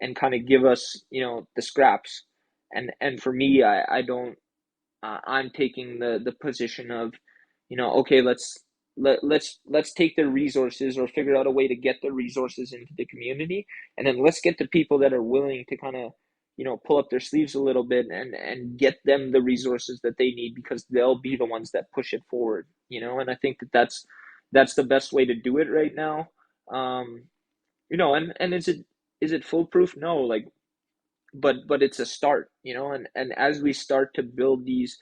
and kind of give us, the scraps. And for me, I don't. I'm taking the position of, okay, let's take the resources or figure out a way to get the resources into the community, and then let's get the people that are willing to kind of, pull up their sleeves a little bit and get them the resources that they need, because they'll be the ones that push it forward. And I think that's the best way to do it right now. Um, and is it foolproof? No, like, but it's a start, and as we start to build these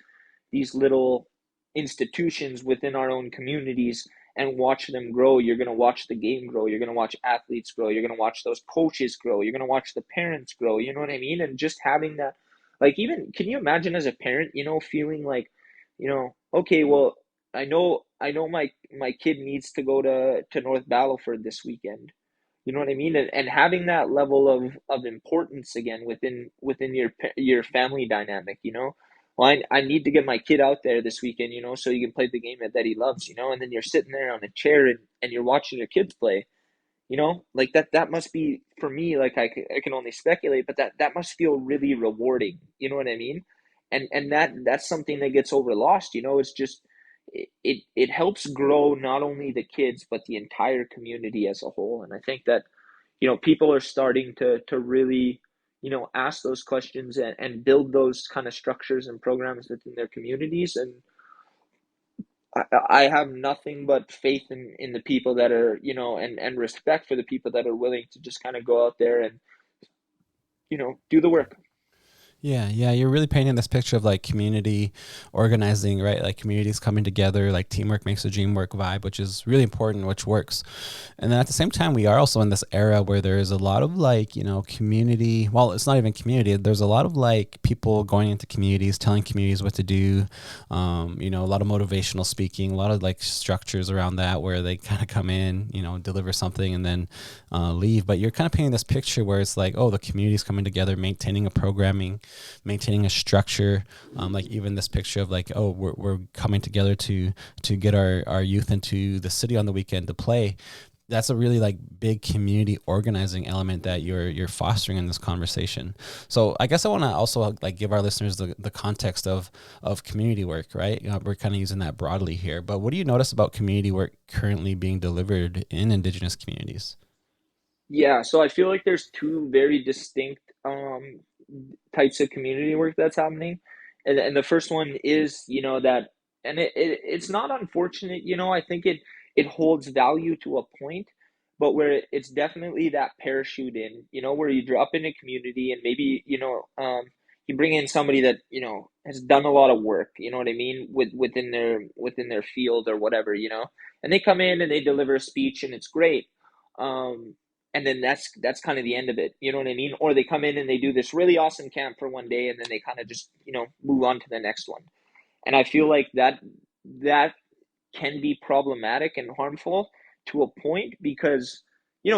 little institutions within our own communities and watch them grow, you're going to watch the game grow, you're going to watch athletes grow, you're going to watch those coaches grow, you're going to watch the parents grow, you know what I mean? And just having that, like, even can you imagine as a parent, feeling like, okay, well, I know my kid needs to go to North Battleford this weekend. You know what I mean? And having that level of importance again within your family dynamic, Well, I need to get my kid out there this weekend, so he can play the game that he loves, and then you're sitting there on a chair and you're watching your kids play, like that must be, for me, like I can only speculate, but that must feel really rewarding. You know what I mean? And that's something that gets overlost. It's just it helps grow not only the kids but the entire community as a whole. And I think that people are starting to really ask those questions and build those kind of structures and programs within their communities. And I have nothing but faith in the people that are, and respect for the people that are willing to just kind of go out there and, do the work. Yeah, yeah, you're really painting this picture of like community organizing, right? Like communities coming together, like teamwork makes the dream work vibe, which is really important, which works. And then at the same time, we are also in this era where there is a lot of like, community. Well, it's not even community. There's a lot of like people going into communities, telling communities what to do. A lot of motivational speaking, a lot of like structures around that where they kind of come in, deliver something and then leave. But you're kind of painting this picture where it's like, oh, the community's coming together, maintaining a programming, maintaining a structure, like even this picture of like, oh, we're coming together to get our youth into the city on the weekend to play. That's a really like big community organizing element that you're fostering in this conversation. So I guess I want to also like give our listeners the context of community work, right? We're kind of using that broadly here, but what do you notice about community work currently being delivered in Indigenous communities? Yeah, so I feel like there's two very distinct types of community work that's happening. And the first one is, that, and it's not unfortunate, I think it holds value to a point, but where it's definitely that parachute in, where you drop in a community and maybe, you bring in somebody that, has done a lot of work, you know what I mean, within their field or whatever, and they come in and they deliver a speech and it's great. Um, and then that's kind of the end of it, you know what I mean? Or they come in and they do this really awesome camp for one day and then they kind of just, move on to the next one. And I feel like that can be problematic and harmful to a point, because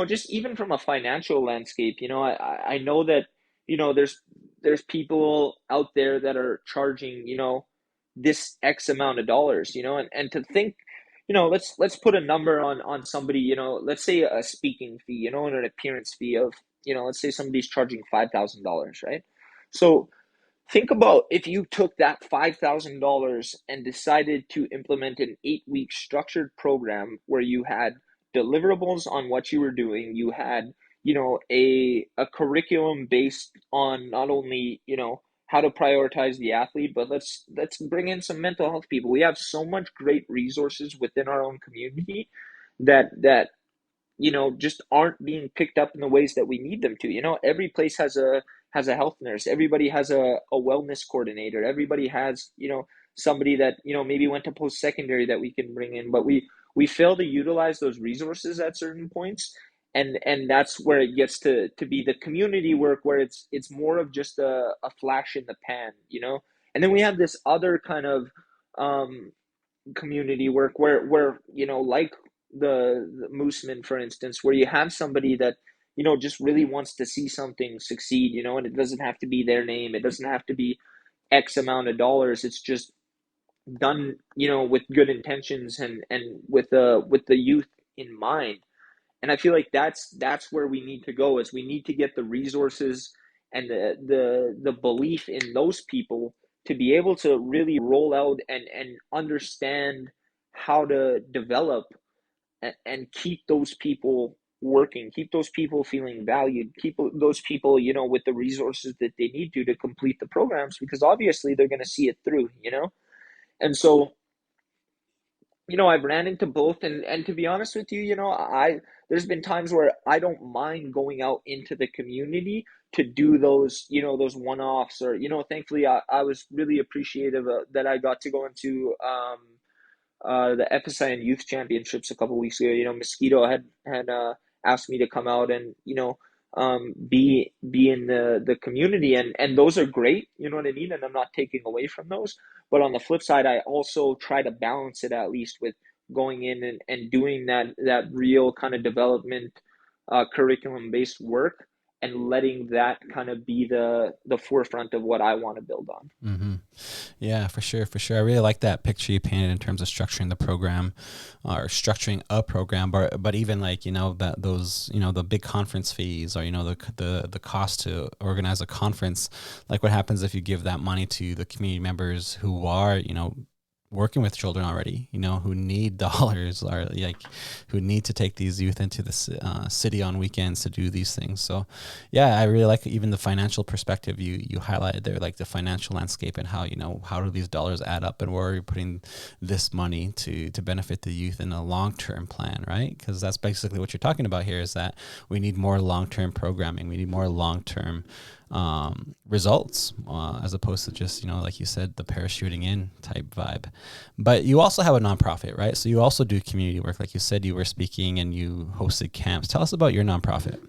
just even from a financial landscape, I know that there's people out there that are charging this X amount of dollars, and to think, let's put a number on somebody, let's say a speaking fee, and an appearance fee of, let's say somebody's charging $5,000, right? So think about if you took that $5,000 and decided to implement an 8-week structured program where you had deliverables on what you were doing, you had, a curriculum based on not only, how to prioritize the athlete, but let's bring in some mental health people. We have so much great resources within our own community that just aren't being picked up in the ways that we need them to. Every place has a health nurse. Everybody has a wellness coordinator. Everybody has, somebody that, maybe went to post secondary that we can bring in, but we fail to utilize those resources at certain points. And that's where it gets to be the community work where it's more of just a flash in the pan, and then we have this other kind of um community work where like the Mooseman, for instance, where you have somebody that just really wants to see something succeed, and it doesn't have to be their name, it doesn't have to be X amount of dollars. It's just done, with good intentions and with the youth in mind. And I feel like that's where we need to go, is we need to get the resources and the belief in those people to be able to really roll out and understand how to develop and keep those people working, keep those people feeling valued, keep those people, with the resources that they need to complete the programs, because obviously they're going to see it through. And so, I've ran into both, and to be honest with you, there's been times where I don't mind going out into the community to do those, those one-offs, or, thankfully I was really appreciative that I got to go into the FSIN Youth Championships a couple weeks ago. Mosquito had asked me to come out and be in the community, and those are great. You know what I mean? And I'm not taking away from those, but on the flip side, I also try to balance it at least with going in and doing that real kind of development, curriculum based work, and letting that kind of be the forefront of what I want to build on. Mm-hmm. Yeah, for sure, for sure. I really like that picture you painted in terms of structuring the program, or structuring a program, but even like, that those, the big conference fees, or the cost to organize a conference. Like, what happens if you give that money to the community members who are, working with children already, who need dollars, or like who need to take these youth into the city on weekends to do these things. So yeah, I really like even the financial perspective you highlighted there, like the financial landscape, and how, how do these dollars add up, and where are you putting this money to benefit the youth in a long-term plan, right? Because that's basically what you're talking about here, is that we need more long-term programming. We need more long-term results, as opposed to just, like you said, the parachuting in type vibe. But you also have a nonprofit, right? So you also do community work. Like you said, you were speaking and you hosted camps. Tell us about your nonprofit.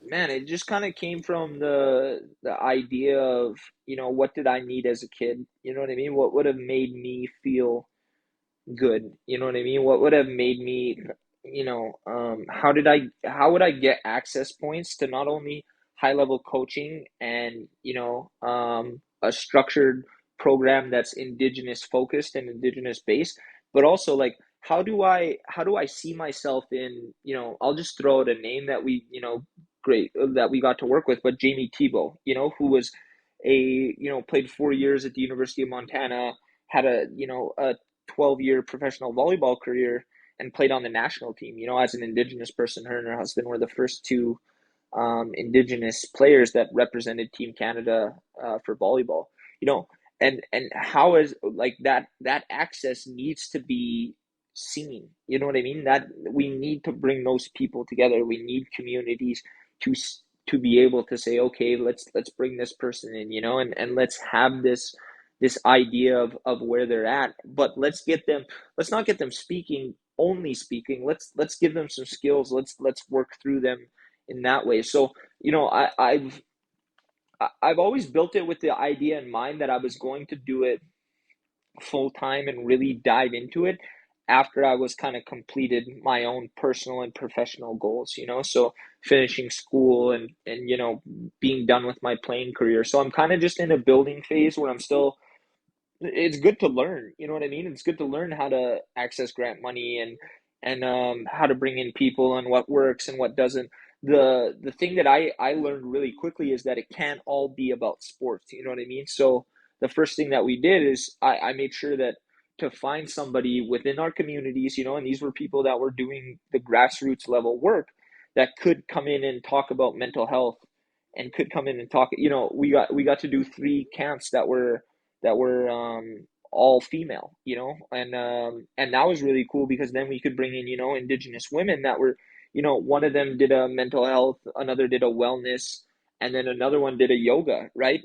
Man, it just kind of came from the idea of, what did I need as a kid? You know what I mean? What would have made me feel good? You know what I mean? What would have made me, how would I get access points to not only high level coaching and, a structured program that's indigenous focused and indigenous based, but also like, how do I see myself in, I'll just throw out a name that we, great that we got to work with, but Jamie Tebow, who was played 4 years at the University of Montana, had a 12-year professional volleyball career, and played on the national team. As an Indigenous person, her and her husband were the first two Indigenous players that represented Team Canada for volleyball. You know, and how is like that access needs to be seen. You know what I mean? That we need to bring those people together. We need communities to to be able to say, okay, let's bring this person in, and let's have this idea of where they're at, but let's not get them only speaking. Let's give them some skills. Let's work through them in that way. So, I've always built it with the idea in mind that I was going to do it full time and really dive into it after I was kind of completed my own personal and professional goals. So finishing school and being done with my playing career. So I'm kind of just in a building phase where I'm still it's good to learn, you know what I mean? It's good to learn how to access grant money and how to bring in people and what works and what doesn't. The thing that I learned really quickly is that it can't all be about sports, you know what I mean? So the first thing that we did is I made sure that to find somebody within our communities, and these were people that were doing the grassroots level work that could come in and talk about mental health and could come in and talk. We got to do 3 camps that were all female, and that was really cool because then we could bring in, indigenous women that were, one of them did a mental health, another did a wellness, and then another one did a yoga, right?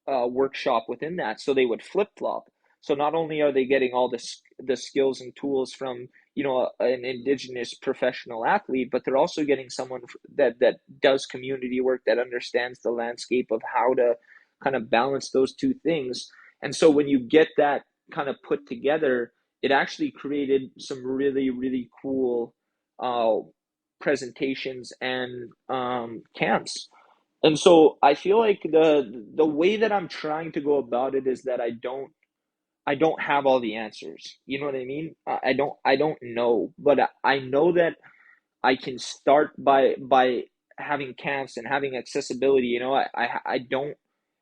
Workshop within that. So they would flip flop. So not only are they getting all the skills and tools from, an indigenous professional athlete, but they're also getting someone that does community work, that understands the landscape of how to kind of balance those two things. And so when you get that kind of put together, it actually created some really, really cool uh, presentations and camps. And so I feel like the way that I'm trying to go about it is that I don't have all the answers. You know what I mean? I don't know, but I know that I can start by having camps and having accessibility. You know, I don't.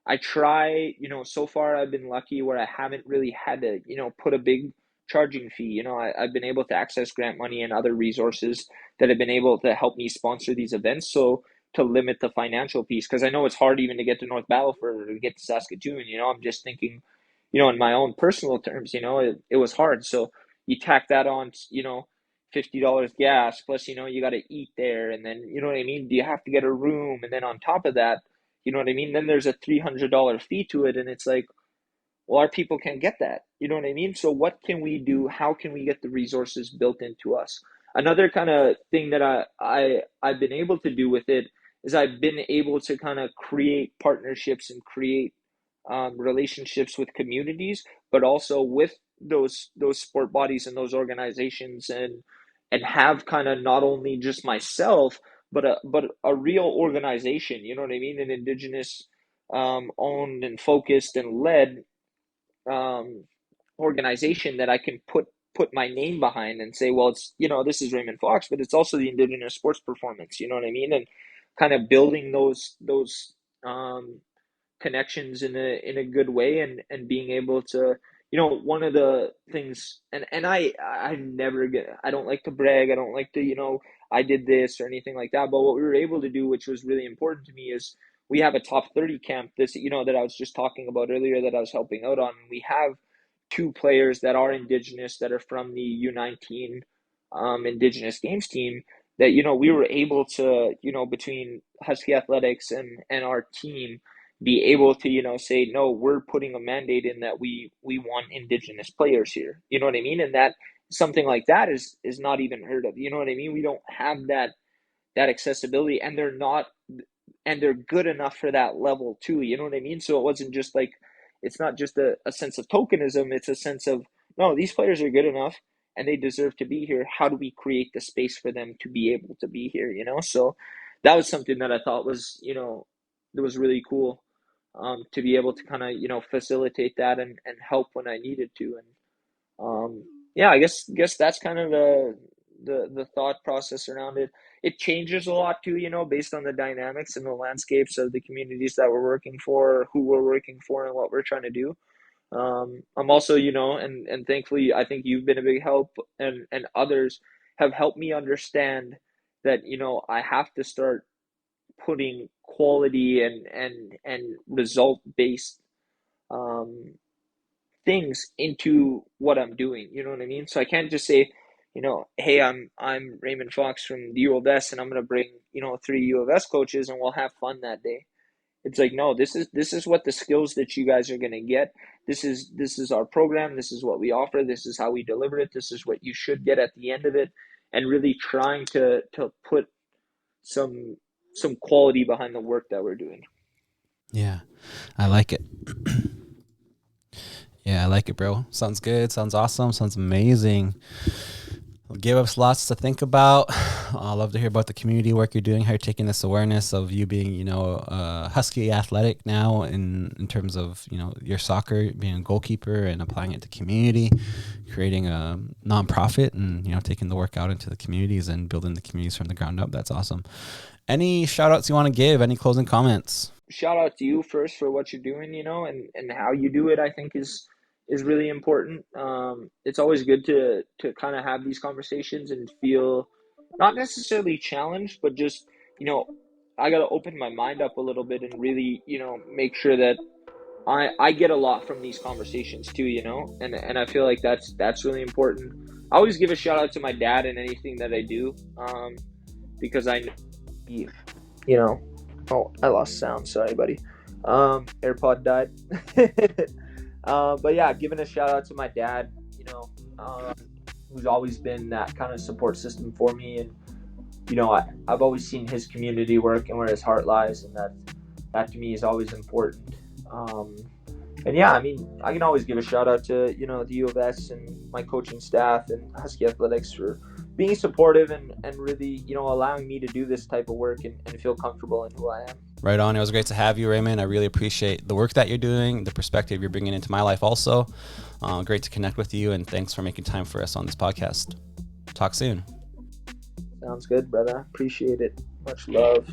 I try. You know, so far I've been lucky where I haven't really had to, you know, put a big charging fee. You know, I've been able to access grant money and other resources that have been able to help me sponsor these events. So to limit the financial piece, because I know it's hard even to get to North Battleford or to get to Saskatoon. You know, I'm just thinking, you know, in my own personal terms, you know, it was hard. So you tack that on, you know, $50 gas plus, you know, you got to eat there, and then, you know what I mean, do you have to get a room, and then on top of that, you know what I mean, then there's a $300 fee to it, and it's like, well, our people can't get that. You know what I mean? So what can we do? How can we get the resources built into us? Another kind of thing that I've been able to do with it is I've been able to kind of create partnerships and create relationships with communities, but also with those sport bodies and those organizations, and have kind of not only just myself, but a real organization. You know what I mean? An indigenous owned and focused and led um, organization that I can put my name behind and say, well, it's, you know, this is Raymond Fox, but it's also the Indigenous Sports Performance. You know what I mean? And kind of building those connections in a good way, and being able to, you know, one of the things, and I never get, I don't like to brag, I don't like to, you know, I did this or anything like that, but what we were able to do, which was really important to me, is we have a top 30 camp, this, you know, that I was just talking about earlier, that I was helping out on. We have two players that are indigenous, that are from the U19 indigenous games team, that, you know, we were able to, you know, between Husky Athletics and our team, be able to, you know, say, no, we're putting a mandate in that we want indigenous players here. You know what I mean? And that, something like that is not even heard of. You know what I mean? We don't have that accessibility, and they're not, and they're good enough for that level too. You know what I mean? So it wasn't just like, it's not just a sense of tokenism, it's a sense of, no, these players are good enough and they deserve to be here. How do we create the space for them to be able to be here? You know, so that was something that I thought was, you know, that was really cool, to be able to kind of, you know, facilitate that, and help when I needed to. And yeah, I guess that's kind of the thought process around it. It changes a lot too, you know, based on the dynamics and the landscapes of the communities that we're working for, who we're working for, and what we're trying to do. I'm also, you know, and thankfully, I think you've been a big help, and others have helped me understand that, you know, I have to start putting quality and result based um, things into what I'm doing. You know what I mean? So I can't just say, you know, hey, I'm Raymond Fox from the U of S, and I'm gonna bring, you know, three U of S coaches, and we'll have fun that day. It's like, no, this is what the skills that you guys are gonna get. This is our program. This is what we offer. This is how we deliver it. This is what you should get at the end of it, and really trying to put some some quality behind the work that we're doing. Yeah, I like it. Yeah, I like it, bro. Sounds good. Sounds awesome. Sounds amazing. Give us lots to think about. I love to hear about the community work you're doing, how you're taking this awareness of you being, you know, Husky athletic now in terms of, you know, your soccer, being a goalkeeper, and applying it to community, creating a nonprofit, and, you know, taking the work out into the communities and building the communities from the ground up. That's awesome. Any shout outs you want to give? Any closing comments? Shout out to you first for what you're doing, you know, and how you do it, I think is really important. It's always good to kind of have these conversations and feel not necessarily challenged, but just, you know, I got to open my mind up a little bit and really, you know, make sure that I get a lot from these conversations too, you know, and I feel like that's really important. I always give a shout out to my dad in anything that I do, because I know he, you know, oh, I lost sound. Sorry, buddy. AirPod died. But yeah, giving a shout out to my dad, you know, who's always been that kind of support system for me. And, you know, I've always seen his community work and where his heart lies. And that to me is always important. And yeah, I mean, I can always give a shout out to, you know, the U of S and my coaching staff and Husky Athletics for being supportive and really, you know, allowing me to do this type of work and feel comfortable in who I am. Right on. It was great to have you, Raymond. I really appreciate the work that you're doing, the perspective you're bringing into my life also. Great to connect with you, and thanks for making time for us on this podcast. Talk soon. Sounds good, brother. Appreciate it. Much love.